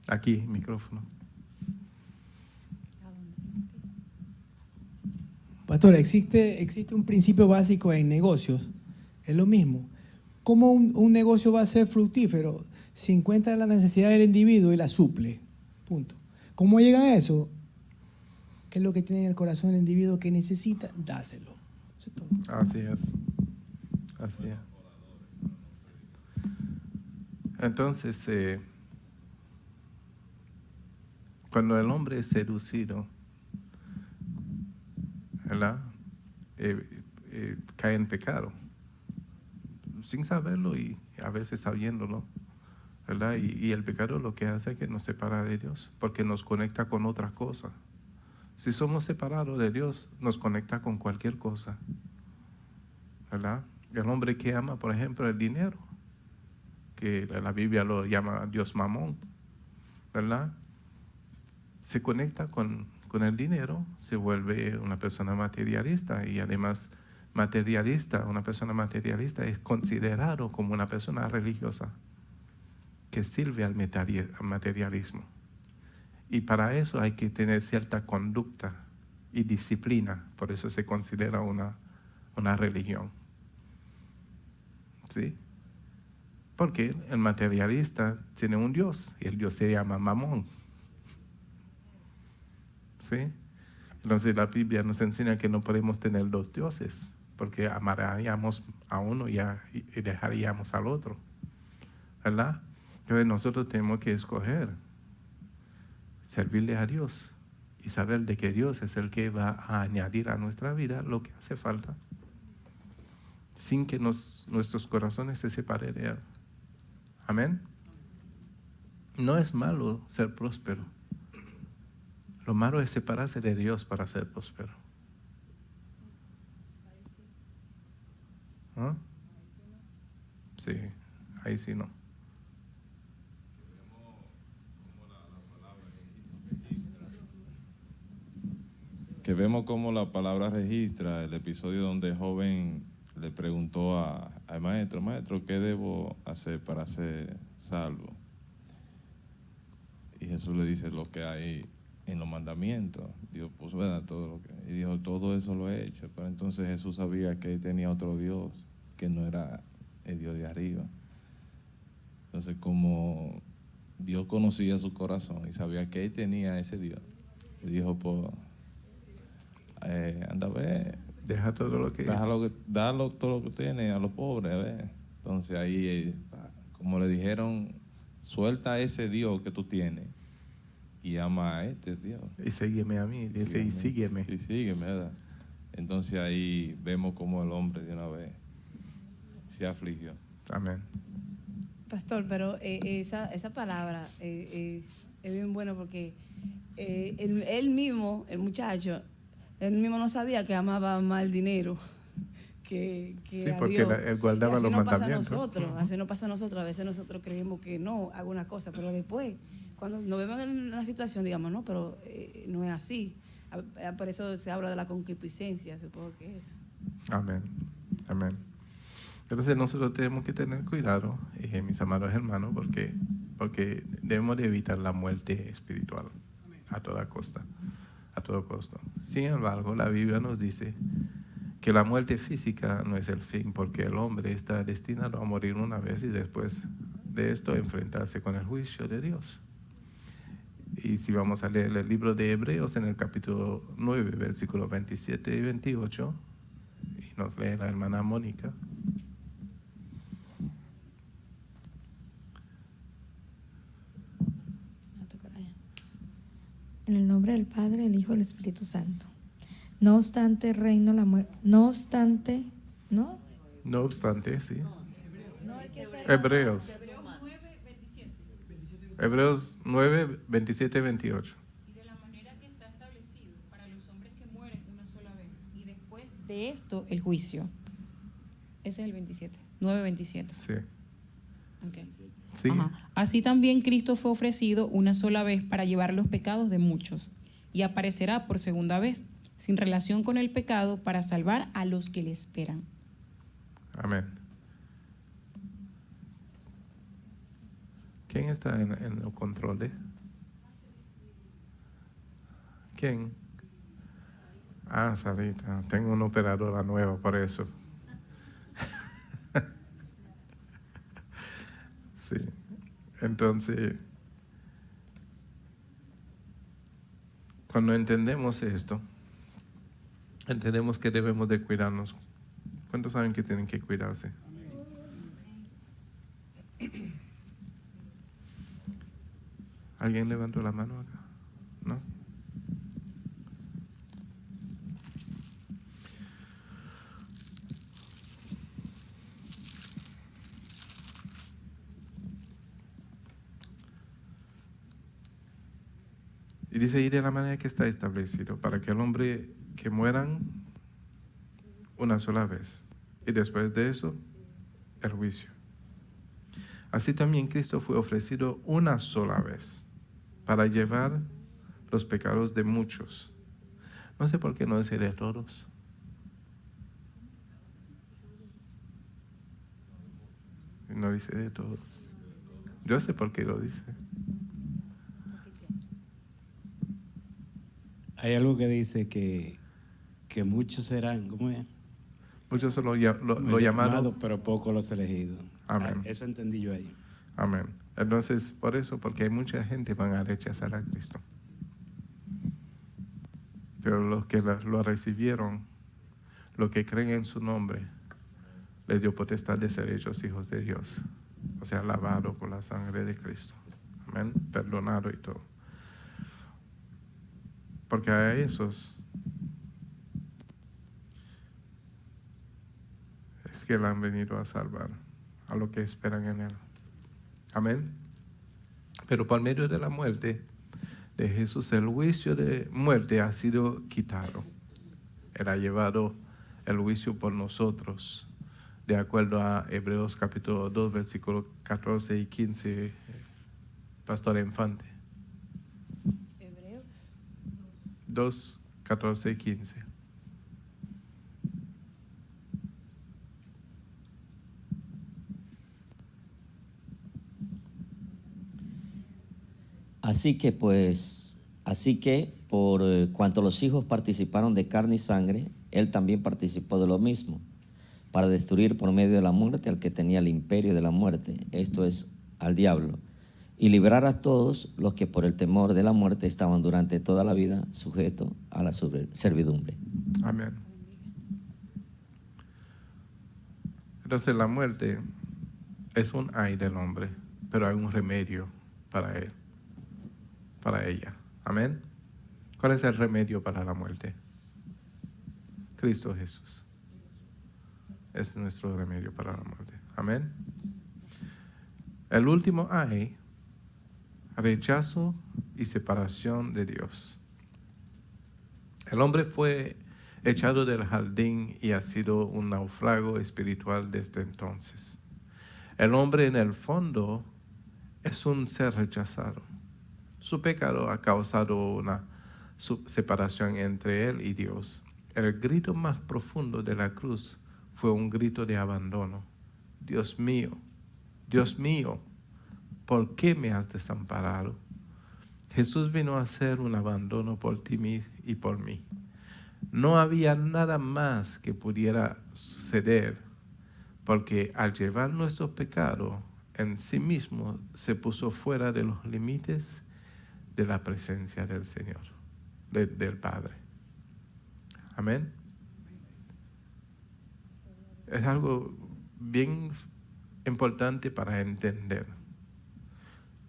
Aquí, micrófono. Pastor, existe un principio básico en negocios, es lo mismo. ¿Cómo un negocio va a ser fructífero si encuentra la necesidad del individuo y la suple? Punto. ¿Cómo llega a eso? ¿Qué es lo que tiene en el corazón el individuo que necesita? Dáselo. Eso es todo. Así es. Así es. Entonces, cuando el hombre es seducido, ¿verdad? Cae en pecado, sin saberlo y a veces sabiéndolo, ¿verdad? Y el pecado lo que hace es que nos separa de Dios, porque nos conecta con otras cosas. Si somos separados de Dios, nos conecta con cualquier cosa, ¿verdad? El hombre que ama, por ejemplo, el dinero, que la Biblia lo llama Dios Mamón, ¿verdad? se conecta con el dinero, se vuelve una persona materialista y además una persona materialista es considerado como una persona religiosa que sirve al materialismo. Y para eso hay que tener cierta conducta y disciplina, por eso se considera una religión. ¿Sí? Porque el materialista tiene un Dios y el Dios se llama Mamón. ¿Sí? Entonces la Biblia nos enseña que no podemos tener dos dioses, porque amaríamos a uno y dejaríamos al otro. ¿Verdad? Entonces nosotros tenemos que escoger servirle a Dios y saber de que Dios es el que va a añadir a nuestra vida lo que hace falta, sin que nuestros corazones se separen de Él. Amén. No es malo ser próspero. Lo malo es separarse de Dios para ser próspero. ¿Ah? Sí, ahí sí no. Que vemos cómo la palabra registra el episodio donde el joven le preguntó al maestro, maestro, ¿qué debo hacer para ser salvo? Y Jesús le dice lo que hay en los mandamientos. Dios, pues verdad, y dijo, todo eso lo he hecho. Pero entonces Jesús sabía que él tenía otro Dios, que no era el Dios de arriba. Entonces, como Dios conocía su corazón y sabía que él tenía ese Dios, le dijo, pues, anda a ver. Deja todo lo que... Dalo todo lo que tiene a los pobres, a ver. Entonces ahí, como le dijeron, suelta ese Dios que tú tienes y ama a este Dios. Y sígueme a mí, dice, y sígueme. Y sígueme, ¿verdad? Entonces ahí vemos cómo el hombre de una vez se afligió. Amén. Pastor, pero esa palabra es bien buena porque él mismo, el muchacho, él mismo no sabía que amaba más el dinero que sí, a porque Dios. él guardaba los mandamientos. Así no pasa a nosotros. A veces nosotros creemos que no, hago una cosa, pero después, cuando nos vemos en la situación, digamos, no, pero no es así. Por eso se habla de la concupiscencia, supongo que es. Amén, amén. Entonces nosotros tenemos que tener cuidado, mis amados hermanos, porque debemos de evitar la muerte espiritual a toda costa, a todo costo. Sin embargo, la Biblia nos dice que la muerte física no es el fin, porque el hombre está destinado a morir una vez y después de esto enfrentarse con el juicio de Dios. Y si vamos a leer el libro de Hebreos en el capítulo 9, versículos 27 y 28, y nos lee la hermana Mónica. En el nombre del Padre, el Hijo y el Espíritu Santo. No obstante, reino la muerte. No obstante, ¿no? No obstante, sí. No hay que ser Hebreos. Hebreos 9, 27 y 28. Y de la manera que está establecido para los hombres que mueren una sola vez. Y después de esto, el juicio. Ese es el 27. 9, 27. Sí. Okay. Sí. Ajá. Así también Cristo fue ofrecido una sola vez para llevar los pecados de muchos y aparecerá por segunda vez sin relación con el pecado para salvar a los que le esperan. Amén. ¿Quién está en los controles? ¿Quién? Ah, Sarita. Tengo una operadora nueva por eso. Sí. Entonces, cuando entendemos esto, entendemos que debemos de cuidarnos. ¿Cuántos saben que tienen que cuidarse? ¿Alguien levantó la mano acá? ¿No? Y dice, y de la manera que está establecido, para que el hombre que mueran una sola vez, y después de eso, el juicio. Así también Cristo fue ofrecido una sola vez, para llevar los pecados de muchos. No sé por qué no dice de todos. No dice de todos. Yo sé por qué lo dice. Hay algo que dice que muchos serán, ¿cómo es? Muchos son lo llamados, pero pocos los elegidos. Amén. Eso entendí yo ahí. Amén. Entonces, por eso, porque hay mucha gente que van a rechazar a Cristo. Pero los que lo recibieron, los que creen en su nombre, les dio potestad de ser hechos hijos de Dios. O sea, lavado por la sangre de Cristo. Amén. Perdonado y todo. Porque a esos es que le han venido a salvar, a los que esperan en Él. Amén. Pero por medio de la muerte de Jesús, el juicio de muerte ha sido quitado. Él ha llevado el juicio por nosotros, de acuerdo a Hebreos capítulo 2, versículos 14 y 15, Pastor Infante. Hebreos 2, 14 y 15. Así que por cuanto los hijos participaron de carne y sangre, él también participó de lo mismo, para destruir por medio de la muerte al que tenía el imperio de la muerte, esto es, al diablo, y librar a todos los que por el temor de la muerte estaban durante toda la vida sujetos a la servidumbre. Amén. Entonces la muerte es un ay del hombre, pero hay un remedio para él, para ella. Amén. ¿Cuál es el remedio para la muerte? Cristo Jesús. Es nuestro remedio para la muerte. Amén. El último ay, rechazo y separación de Dios. El hombre fue echado del jardín y ha sido un náufrago espiritual desde entonces. El hombre en el fondo es un ser rechazado. Su pecado ha causado una separación entre él y Dios. El grito más profundo de la cruz fue un grito de abandono. Dios mío, ¿por qué me has desamparado? Jesús vino a hacer un abandono por ti y por mí. No había nada más que pudiera suceder, porque al llevar nuestro pecado en sí mismo se puso fuera de los límites de la presencia del Señor, del Padre. Amén. Es algo bien importante para entender.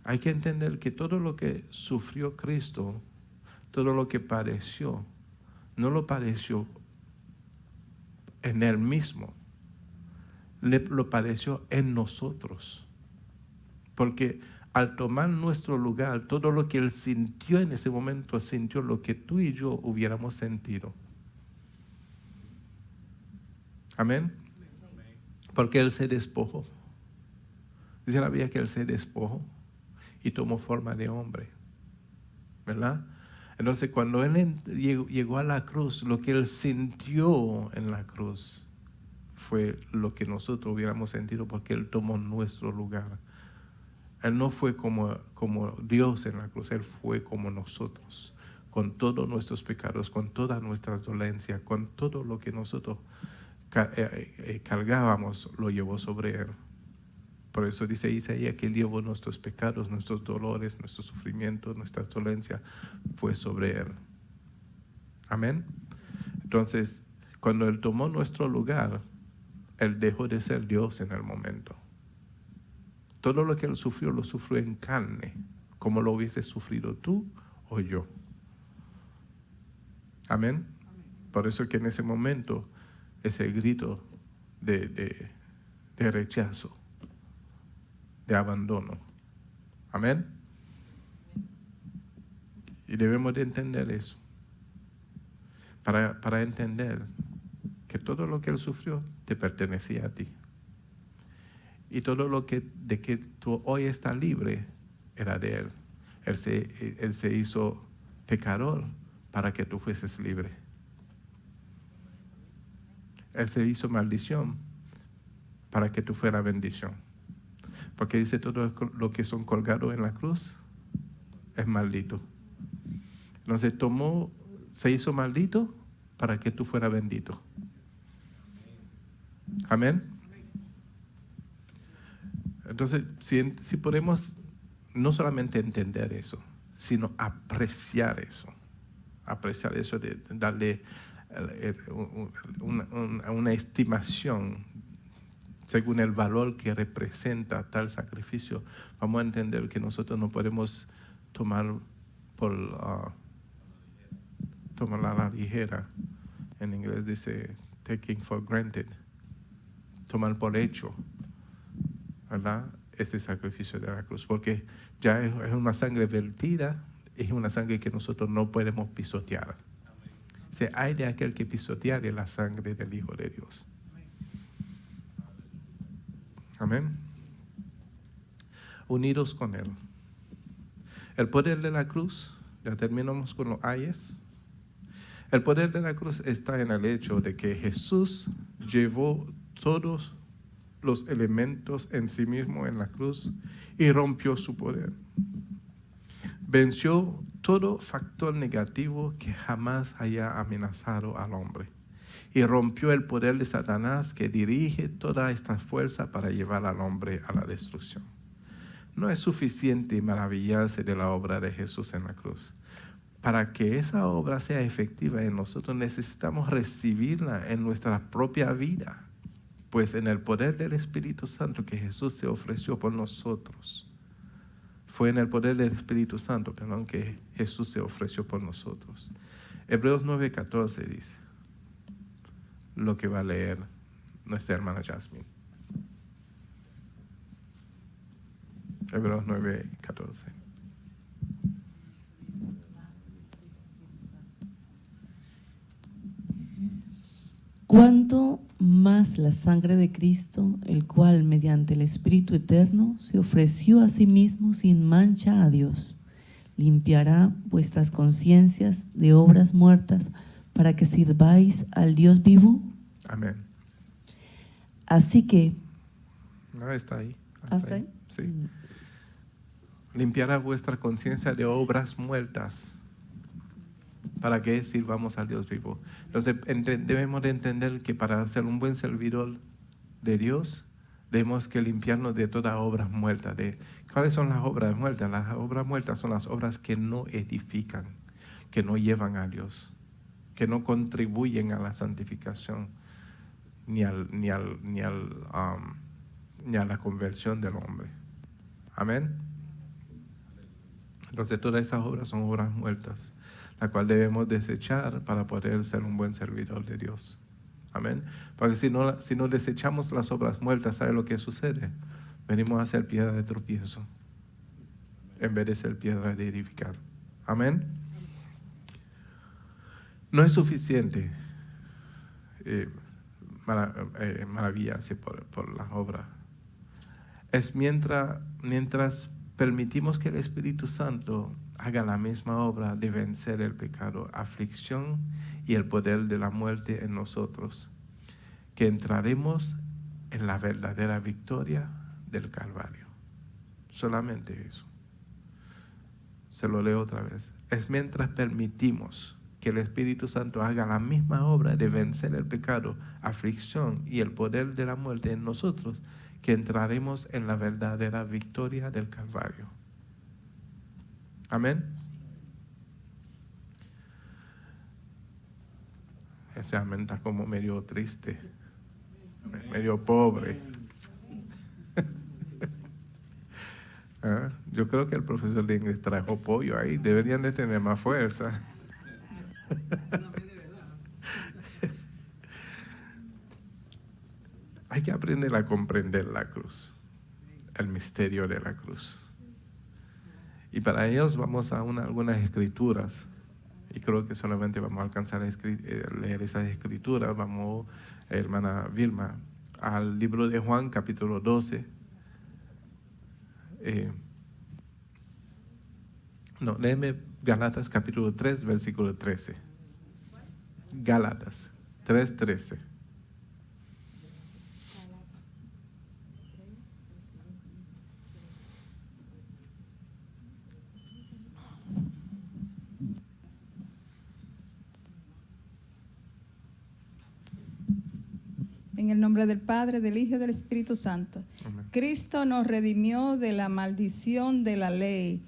Hay que entender que todo lo que sufrió Cristo, todo lo que padeció, no lo padeció en Él mismo, lo padeció en nosotros. Porque al tomar nuestro lugar, todo lo que Él sintió en ese momento, sintió lo que tú y yo hubiéramos sentido. Amén. Porque Él se despojó. Dice la Biblia que Él se despojó y tomó forma de hombre. ¿Verdad? Entonces cuando Él llegó a la cruz, lo que Él sintió en la cruz fue lo que nosotros hubiéramos sentido, porque Él tomó nuestro lugar. Él no fue como Dios en la cruz, Él fue como nosotros, con todos nuestros pecados, con todas nuestras dolencias, con todo lo que nosotros cargábamos, lo llevó sobre Él. Por eso dice Isaías que Él llevó nuestros pecados, nuestros dolores, nuestros sufrimientos, nuestras dolencias, fue sobre Él. Amén. Entonces, cuando Él tomó nuestro lugar, Él dejó de ser Dios en el momento. Todo lo que Él sufrió, lo sufrió en carne, como lo hubiese sufrido tú o yo. Amén. Por eso que en ese momento, ese grito de rechazo, de abandono. Amén. Y debemos de entender eso. Para entender que todo lo que Él sufrió te pertenecía a ti. Y todo lo de que tú hoy estás libre era de Él. Él se hizo pecador para que tú fueses libre. Él se hizo maldición para que tú fueras bendición. Porque dice todo lo que son colgados en la cruz es maldito. Entonces se hizo maldito para que tú fueras bendito. Amén. Entonces, si podemos no solamente entender eso, sino apreciar eso de darle una estimación según el valor que representa tal sacrificio, vamos a entender que nosotros no podemos tomar a la ligera. En inglés dice taking for granted, tomar por hecho, ¿verdad? Ese sacrificio de la cruz, porque ya es una sangre vertida, es una sangre que nosotros no podemos pisotear. Hay de aquel que pisoteare la sangre del Hijo de Dios. Amén. Unidos con Él. El poder de la cruz, ya terminamos con los ayes. El poder de la cruz está en el hecho de que Jesús llevó todos los elementos en sí mismo en la cruz y rompió su poder. Venció todo factor negativo que jamás haya amenazado al hombre y rompió el poder de Satanás que dirige toda esta fuerza para llevar al hombre a la destrucción. No es suficiente maravillarse de la obra de Jesús en la cruz. Para que esa obra sea efectiva en nosotros necesitamos recibirla en nuestra propia vida, pues en el poder del Espíritu Santo que Jesús se ofreció por nosotros. Fue en el poder del Espíritu Santo, que Jesús se ofreció por nosotros. Hebreos 9:14 dice lo que va a leer nuestra hermana Jasmine. Hebreos 9:14. Cuánto más la sangre de Cristo, el cual mediante el Espíritu Eterno se ofreció a sí mismo sin mancha a Dios, limpiará vuestras conciencias de obras muertas para que sirváis al Dios vivo. Amén. Así que... No, está ahí. ¿Hasta ahí? Sí. Limpiará vuestra conciencia de obras muertas para que sirvamos al Dios vivo. Entonces debemos de entender que para ser un buen servidor de Dios, tenemos que limpiarnos de todas obras muertas. ¿Cuáles son las obras muertas? Las obras muertas son las obras que no edifican, que no llevan a Dios, que no contribuyen a la santificación, ni a la conversión del hombre. Amén. Entonces todas esas obras son obras muertas, la cual debemos desechar para poder ser un buen servidor de Dios. Amén. Porque si no desechamos las obras muertas, ¿sabe lo que sucede? Venimos a ser piedra de tropiezo en vez de ser piedra de edificar. Amén. No es suficiente maravillarse por la obra. Es mientras permitimos que el Espíritu Santo haga la misma obra de vencer el pecado, aflicción y el poder de la muerte en nosotros, que entraremos en la verdadera victoria del Calvario. Solamente eso. Se lo leo otra vez. Es mientras permitimos que el Espíritu Santo haga la misma obra de vencer el pecado, aflicción y el poder de la muerte en nosotros, que entraremos en la verdadera victoria del Calvario. Amén. Ese amén está como medio triste, medio pobre. Yo creo que el profesor de inglés trajo pollo ahí. Deberían de tener más fuerza. Hay que aprender a comprender la cruz, el misterio de la cruz. Y para ellos vamos a algunas escrituras. Y creo que solamente vamos a alcanzar a leer esas escrituras. Vamos, hermana Vilma, al libro de Juan, capítulo 12. No, léeme Gálatas capítulo 3, versículo 13. Gálatas 3:13. En el nombre del Padre, del Hijo y del Espíritu Santo. Amén. Cristo nos redimió de la maldición de la ley,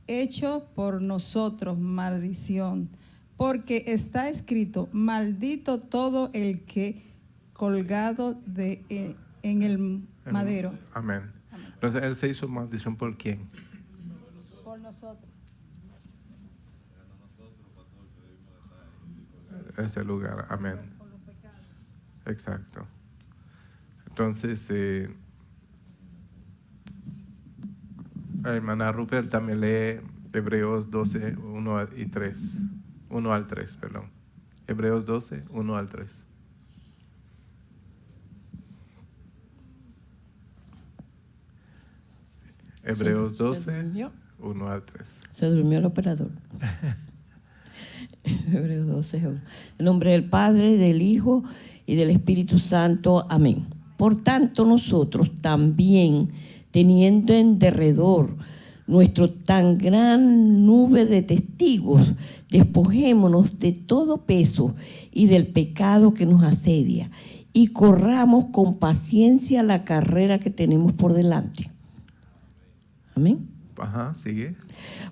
hecho por nosotros maldición, porque está escrito, maldito todo el que colgado en el madero. Amén. Entonces, Él se hizo maldición ¿por quién? Por nosotros. Ese lugar. Amén. Exacto. Entonces, la hermana Rupert también lee Hebreos 12, 1 y 3. 1 al 3, perdón. Hebreos 12, 1 al 3. Hebreos 12, 1 al 3. Se durmió el operador. Hebreos 12. En nombre del Padre, del Hijo y del Espíritu Santo. Amén. Por tanto, nosotros también, teniendo en derredor nuestro tan gran nube de testigos, despojémonos de todo peso y del pecado que nos asedia, y corramos con paciencia la carrera que tenemos por delante. Amén. Ajá, sigue.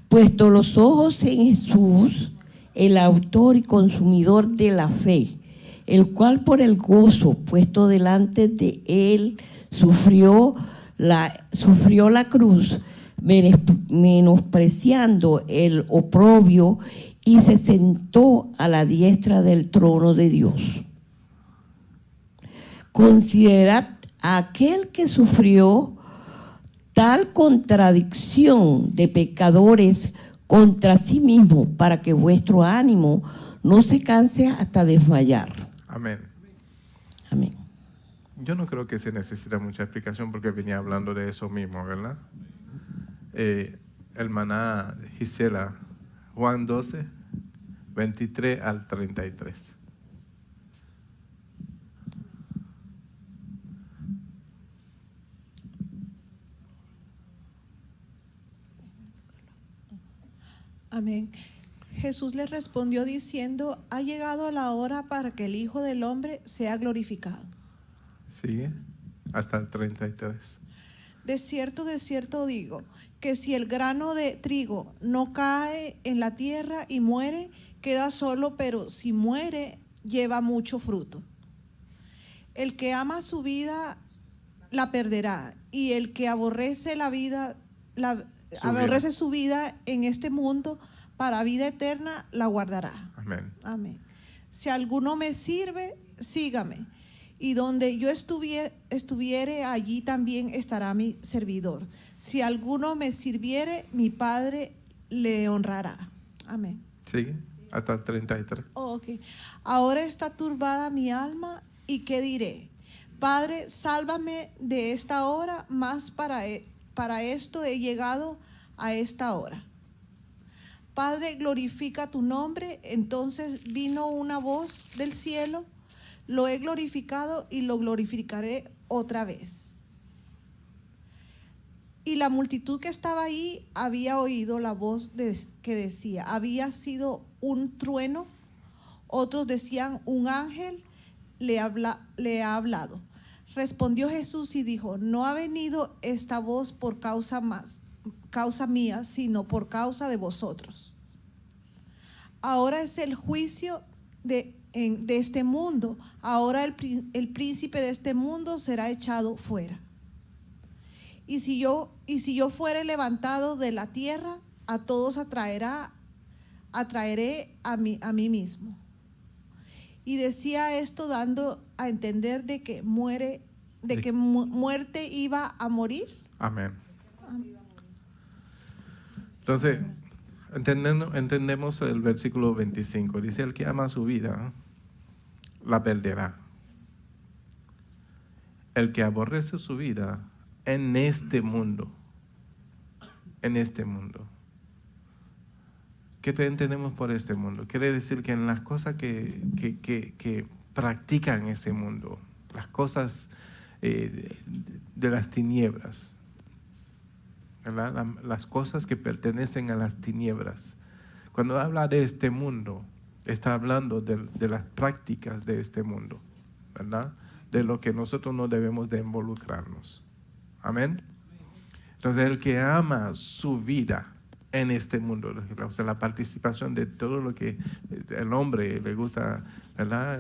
Puesto los ojos en Jesús, el autor y consumidor de la fe, el cual por el gozo puesto delante de él sufrió la cruz, menospreciando el oprobio, y se sentó a la diestra del trono de Dios. Considerad a aquel que sufrió tal contradicción de pecadores contra sí mismo, para que vuestro ánimo no se canse hasta desmayar. Amén. Amén. Yo no creo que se necesita mucha explicación porque venía hablando de eso mismo, ¿verdad? Hermana Gisela, Juan 12, 23 al 33. Amén. Jesús les respondió diciendo, ha llegado la hora para que el Hijo del Hombre sea glorificado. Sigue hasta el 33. De cierto digo, que si el grano de trigo no cae en la tierra y muere, queda solo, pero si muere, lleva mucho fruto. El que ama su vida, la perderá, y el que aborrece la vida, aborrece su vida en este mundo, para vida eterna la guardará. Amén. Amén. Si alguno me sirve, sígame. Y donde yo estuviere, allí también estará mi servidor. Si alguno me sirviere, mi Padre le honrará. Amén. Sigue hasta el 33. Oh, ok. Ahora está turbada mi alma, ¿y qué diré? Padre, sálvame de esta hora, más para esto he llegado a esta hora. Padre, glorifica tu nombre. Entonces vino una voz del cielo, lo he glorificado y lo glorificaré otra vez. Y la multitud que estaba ahí había oído la voz que decía, había sido un trueno. Otros decían, un ángel le ha hablado. Respondió Jesús y dijo, no ha venido esta voz por causa mía, sino por causa de vosotros. Ahora es el juicio de este mundo. Ahora el príncipe de este mundo será echado fuera. Y si yo fuere levantado de la tierra, a todos atraeré a mí mismo. Y decía esto dando a entender de que muerte iba a morir. Amén. Entonces, entendemos el versículo 25. Dice, el que ama su vida, la perderá. El que aborrece su vida en este mundo, ¿Qué te entendemos por este mundo? Quiere decir que en las cosas que practican ese mundo, las cosas de las tinieblas, ¿verdad? Las cosas que pertenecen a las tinieblas. Cuando habla de este mundo, está hablando de las prácticas de este mundo, ¿verdad? De lo que nosotros no debemos de involucrarnos. Amén. Entonces, el que ama su vida en este mundo, o sea, la participación de todo lo que el hombre le gusta, ¿verdad?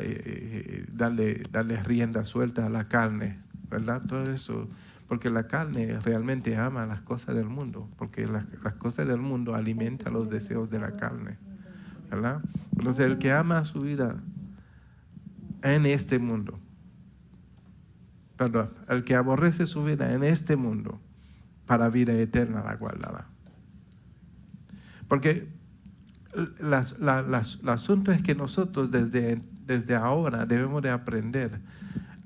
Darle rienda suelta a la carne, ¿verdad? Todo eso, porque la carne realmente ama las cosas del mundo, porque las cosas del mundo alimentan los deseos de la carne, ¿verdad? Entonces, el que ama su vida en este mundo, perdón, el que aborrece su vida en este mundo, para vida eterna la guardará. Porque el asunto es que nosotros desde ahora debemos de aprender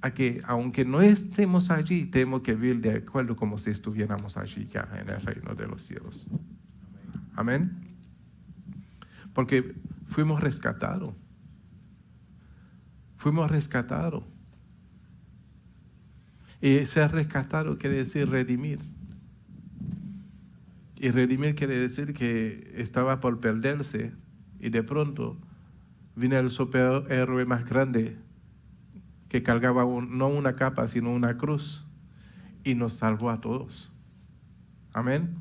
a que aunque no estemos allí, tenemos que vivir de acuerdo como si estuviéramos allí ya en el reino de los cielos. Amén. Porque fuimos rescatados. Fuimos rescatados. Y ser rescatado quiere decir redimir. Y redimir quiere decir que estaba por perderse y de pronto vino el superhéroe más grande que cargaba no una capa sino una cruz y nos salvó a todos. Amén.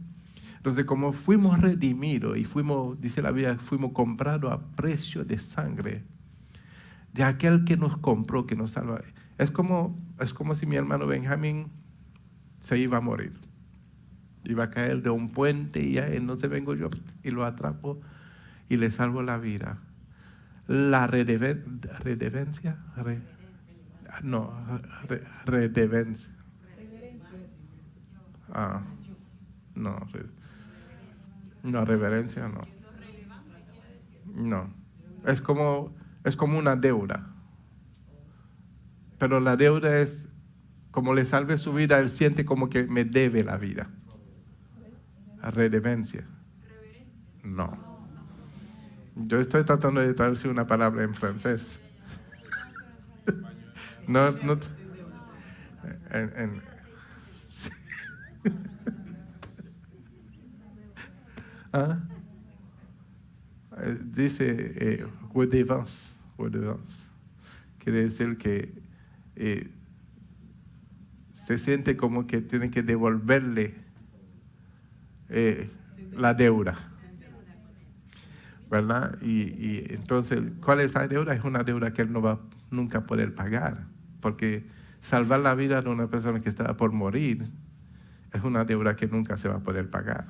Entonces, como fuimos redimidos y fuimos, dice la Biblia, fuimos comprados a precio de sangre de aquel que nos compró, que nos salva. Es como si mi hermano Benjamín se iba a morir. Iba a caer de un puente y ya entonces vengo yo y lo atrapo y le salvo la vida. La redevencia. No, reverencia no. No. Es como una deuda. Pero la deuda es, como le salve su vida, él siente como que me debe la vida. Redevencia. No. Yo estoy tratando de traducir una palabra en francés. No. ¿Ah? Dice redevance. Quiere decir que se siente como que tiene que devolverle la deuda, ¿verdad? Y entonces, ¿cuál es esa deuda? Es una deuda que él no va nunca a poder pagar, porque salvar la vida de una persona que está por morir es una deuda que nunca se va a poder pagar.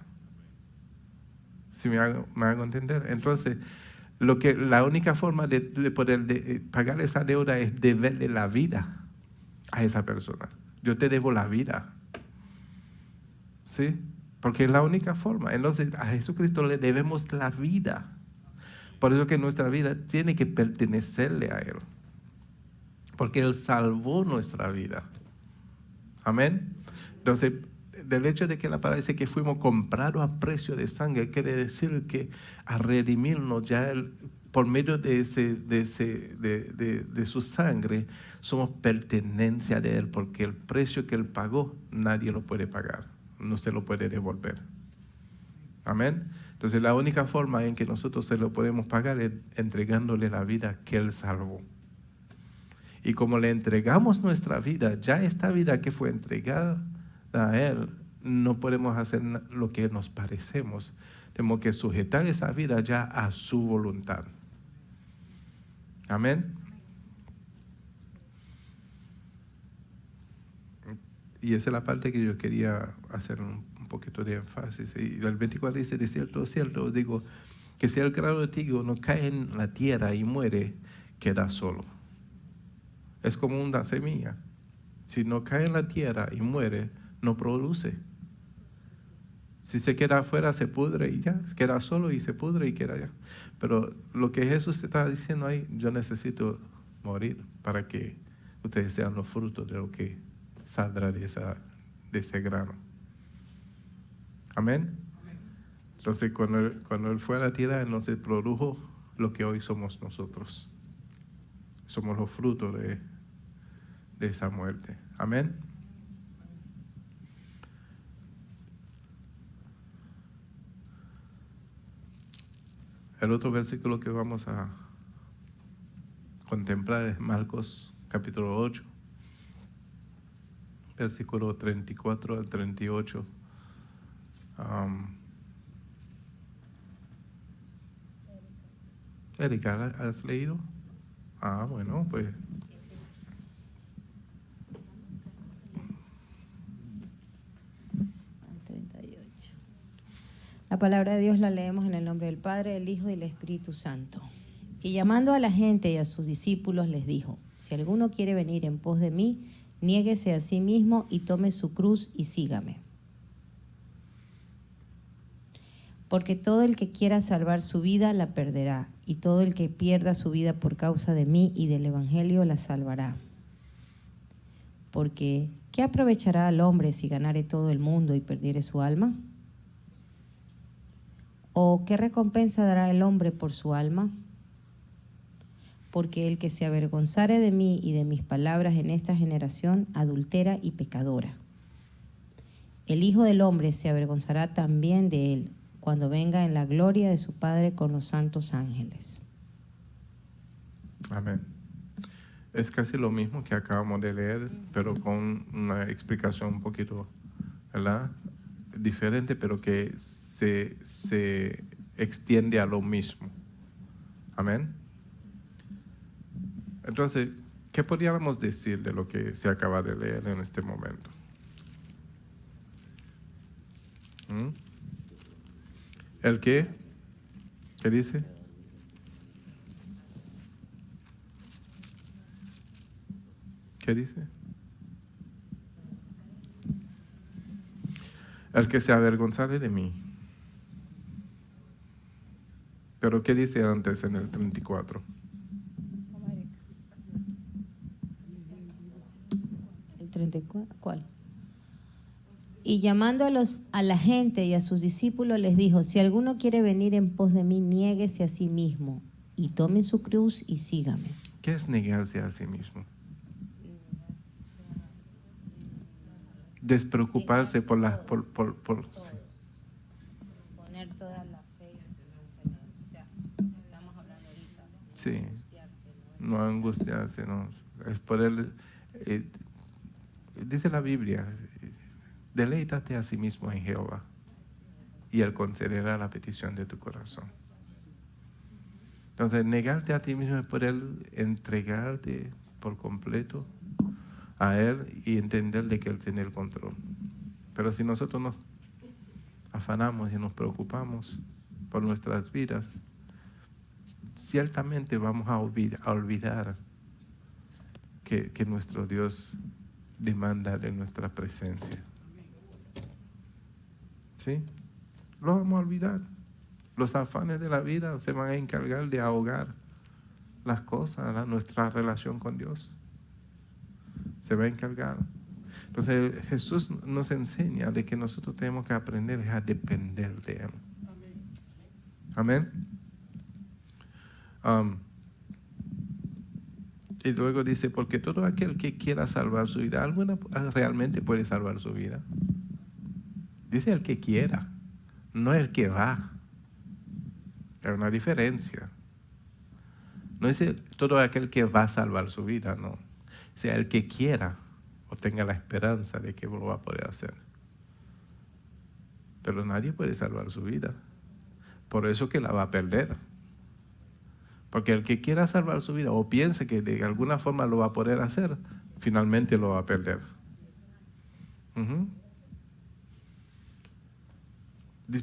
¿Sí me hago entender? Entonces, la única forma de poder pagar esa deuda es deberle la vida a esa persona. Yo te debo la vida. ¿Sí? Porque es la única forma. Entonces, a Jesucristo le debemos la vida. Por eso que nuestra vida tiene que pertenecerle a Él. Porque Él salvó nuestra vida. Amén. Entonces, del hecho de que la palabra dice que fuimos comprados a precio de sangre, quiere decir que a redimirnos ya Él, por medio de su sangre, somos pertenencia de Él, porque el precio que Él pagó, nadie lo puede pagar. No se lo puede devolver. Amén. Entonces la única forma en que nosotros se lo podemos pagar es entregándole la vida que Él salvó. Y como le entregamos nuestra vida, ya esta vida que fue entregada a Él, no podemos hacer lo que nos parecemos. Tenemos que sujetar esa vida ya a su voluntad. Amén. Y esa es la parte que yo quería hacer un poquito de énfasis. Y el 24 dice, de cierto, os digo, que si el grano de trigo no cae en la tierra y muere, queda solo. Es como una semilla. Si no cae en la tierra y muere, no produce. Si se queda afuera, se pudre y ya. Se queda solo y se pudre y queda ya. Pero lo que Jesús está diciendo ahí, yo necesito morir para que ustedes sean los frutos de lo que saldrá de ese grano. Amén. Entonces, cuando él fue a la tierra, él nos produjo lo que hoy somos nosotros. Somos los frutos de esa muerte. Amén. El otro versículo que vamos a contemplar es Marcos capítulo 8, versículo 34 al 38. Erika, ¿has leído? Bueno, pues. La palabra de Dios la leemos en el nombre del Padre, del Hijo y del Espíritu Santo. Y llamando a la gente y a sus discípulos les dijo: si alguno quiere venir en pos de mí, niéguese a sí mismo y tome su cruz y sígame. Porque todo el que quiera salvar su vida la perderá, y todo el que pierda su vida por causa de mí y del Evangelio la salvará. Porque, ¿qué aprovechará al hombre si ganare todo el mundo y perdiere su alma? ¿O qué recompensa dará el hombre por su alma? Porque el que se avergonzare de mí y de mis palabras en esta generación, adultera y pecadora. El Hijo del Hombre se avergonzará también de él, cuando venga en la gloria de su Padre con los santos ángeles. Amén. Es casi lo mismo que acabamos de leer, pero con una explicación un poquito, ¿verdad?, diferente, pero que se extiende a lo mismo. Amén. Entonces, ¿qué podríamos decir de lo que se acaba de leer en este momento? ¿El qué? ¿Qué dice? ¿Qué dice? El que se avergonzare de mí. Pero ¿qué dice antes en el 34? ¿El 34? ¿Cuál? Y llamando a la gente y a sus discípulos les dijo: si alguno quiere venir en pos de mí, niéguese a sí mismo y tome su cruz y sígame. ¿Qué es negarse a sí mismo? Despreocuparse por las... sí. Poner toda la fe, o sea, estamos hablando ahorita. Sí, no angustiarse, no. Es por él, dice la Biblia, deleítate a sí mismo en Jehová y Él concederá la petición de tu corazón. Entonces, negarte a ti mismo es por Él entregarte por completo a Él y entender de que Él tiene el control. Pero si nosotros nos afanamos y nos preocupamos por nuestras vidas, ciertamente vamos a olvidar que nuestro Dios demanda de nuestra presencia. ¿Sí? Lo vamos a olvidar. Los afanes de la vida se van a encargar de ahogar las cosas, nuestra relación con Dios. Se va a encargar. Entonces Jesús nos enseña de que nosotros tenemos que aprender a depender de Él. Amén. Y luego dice, porque todo aquel que quiera salvar su vida, ¿alguna realmente puede salvar su vida? Dice el que quiera, no el que va. Hay una diferencia. No dice todo aquel que va a salvar su vida, no. Dice el que quiera o tenga la esperanza de que lo va a poder hacer. Pero nadie puede salvar su vida. Por eso que la va a perder. Porque el que quiera salvar su vida o piense que de alguna forma lo va a poder hacer, finalmente lo va a perder.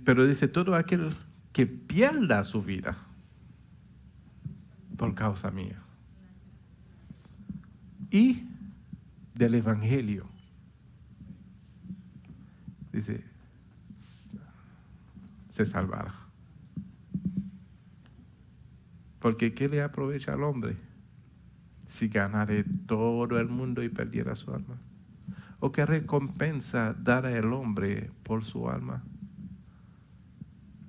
Pero dice, todo aquel que pierda su vida por causa mía y del Evangelio, dice, se salvará. Porque ¿qué le aprovecha al hombre si ganare todo el mundo y perdiera su alma? ¿O qué recompensa dará el hombre por su alma?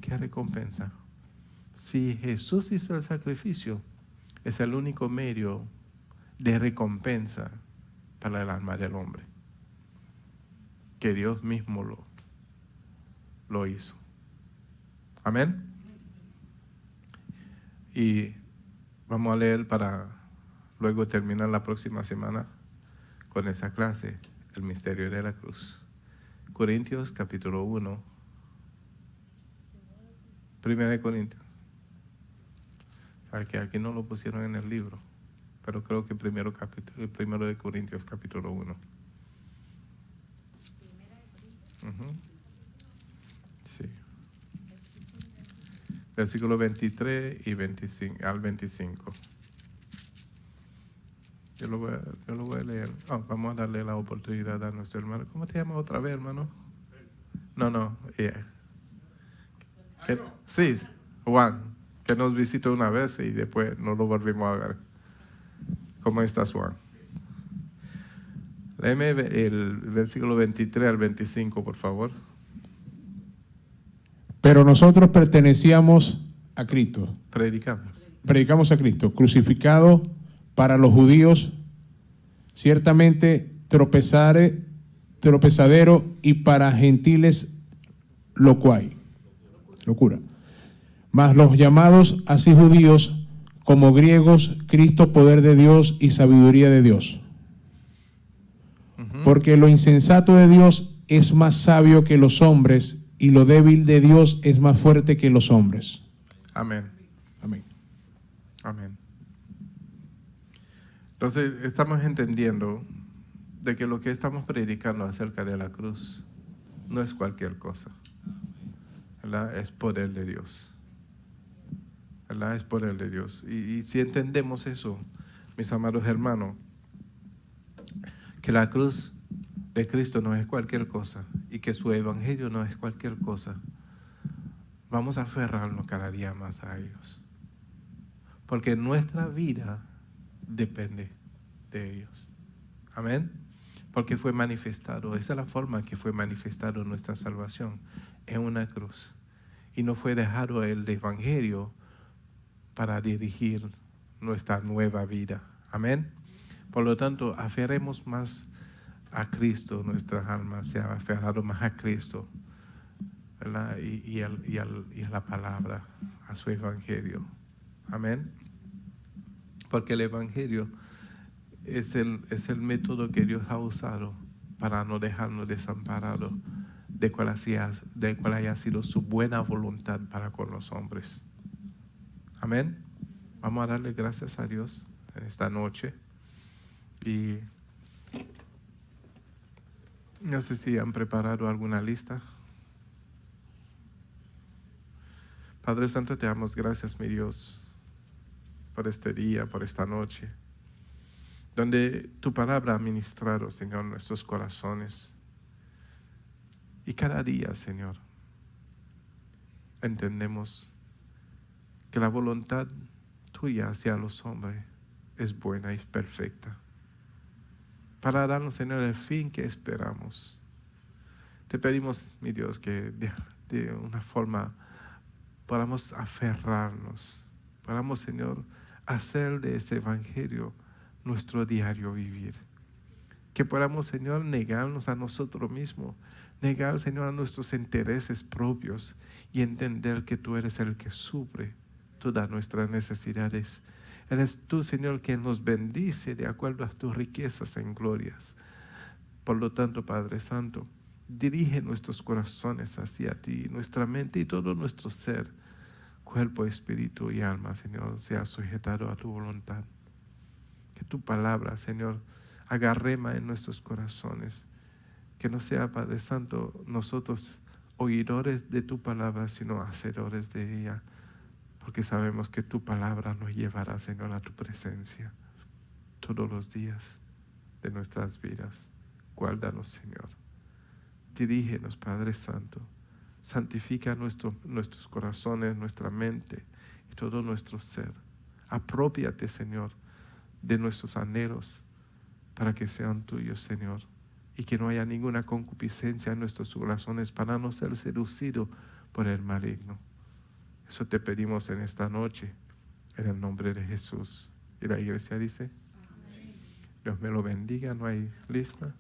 ¿qué recompensa? Si Jesús hizo el sacrificio, es el único medio de recompensa para el alma del hombre, que Dios mismo lo hizo. Amén. Y vamos a leer para luego terminar la próxima semana con esa clase, el misterio de la cruz. Corintios capítulo 1. 1 Corintios. Sabe que aquí no lo pusieron en el libro, pero creo que primero de Corintios capítulo 1. Sí. Versículo 23 y 25, al 25. Yo lo voy a leer. Vamos a darle la oportunidad a nuestro hermano. ¿Cómo te llamas otra vez, hermano? No. Sí, Juan, que nos visitó una vez y después no lo volvimos a ver. ¿Cómo estás, Juan? Léeme el versículo 23 al 25, por favor. Pero nosotros pertenecíamos a Cristo. Predicamos a Cristo, crucificado para los judíos, ciertamente tropezadero, y para gentiles locura. Mas los llamados así judíos como griegos, Cristo poder de Dios y sabiduría de Dios. Porque lo insensato de Dios es más sabio que los hombres, y lo débil de Dios es más fuerte que los hombres. Amén. Amén. Amén. Entonces, estamos entendiendo de que lo que estamos predicando acerca de la cruz no es cualquier cosa, ¿verdad? Es poder de Dios, ¿verdad? Es poder de Dios. Y si entendemos eso, mis amados hermanos, que la cruz de Cristo no es cualquier cosa y que su evangelio no es cualquier cosa, vamos a aferrarnos cada día más a ellos, porque nuestra vida depende de ellos. Amén. Porque fue manifestado, esa es la forma que fue manifestado nuestra salvación, en una cruz. Y no fue dejado el evangelio para dirigir nuestra nueva vida. Amén. Por lo tanto, aferremos más a Cristo, nuestras almas se han aferrado más a Cristo, ¿verdad? Y a la palabra, a su evangelio. Amén. Porque el evangelio es el método que Dios ha usado para no dejarnos desamparados de cuál haya sido su buena voluntad para con los hombres. Amén. Vamos a darle gracias a Dios en esta noche. Y no sé si han preparado alguna lista. Padre Santo, te damos gracias, mi Dios, por este día, por esta noche, donde tu palabra ha ministrado, Señor, nuestros corazones. Y cada día, Señor, entendemos que la voluntad tuya hacia los hombres es buena y perfecta, para darnos, Señor, el fin que esperamos. Te pedimos, mi Dios, que de una forma podamos aferrarnos, podamos, Señor, hacer de ese evangelio nuestro diario vivir. Que podamos, Señor, negarnos a nosotros mismos, negar, Señor, a nuestros intereses propios y entender que tú eres el que suple todas nuestras necesidades. Eres tú, Señor, quien nos bendice de acuerdo a tus riquezas en glorias. Por lo tanto, Padre Santo, dirige nuestros corazones hacia ti, nuestra mente y todo nuestro ser, cuerpo, espíritu y alma, Señor, sea sujetado a tu voluntad. Que tu palabra, Señor, haga rema en nuestros corazones. Que no sea, Padre Santo, nosotros oidores de tu palabra, sino hacedores de ella. Porque sabemos que tu palabra nos llevará, Señor, a tu presencia todos los días de nuestras vidas. Guárdanos, Señor. Dirígenos, Padre Santo. Santifica nuestros corazones, nuestra mente y todo nuestro ser. Aprópiate, Señor, de nuestros anhelos para que sean tuyos, Señor. Y que no haya ninguna concupiscencia en nuestros corazones para no ser seducidos por el maligno. Eso te pedimos en esta noche, en el nombre de Jesús. Y la iglesia dice, Dios me lo bendiga, no hay lista.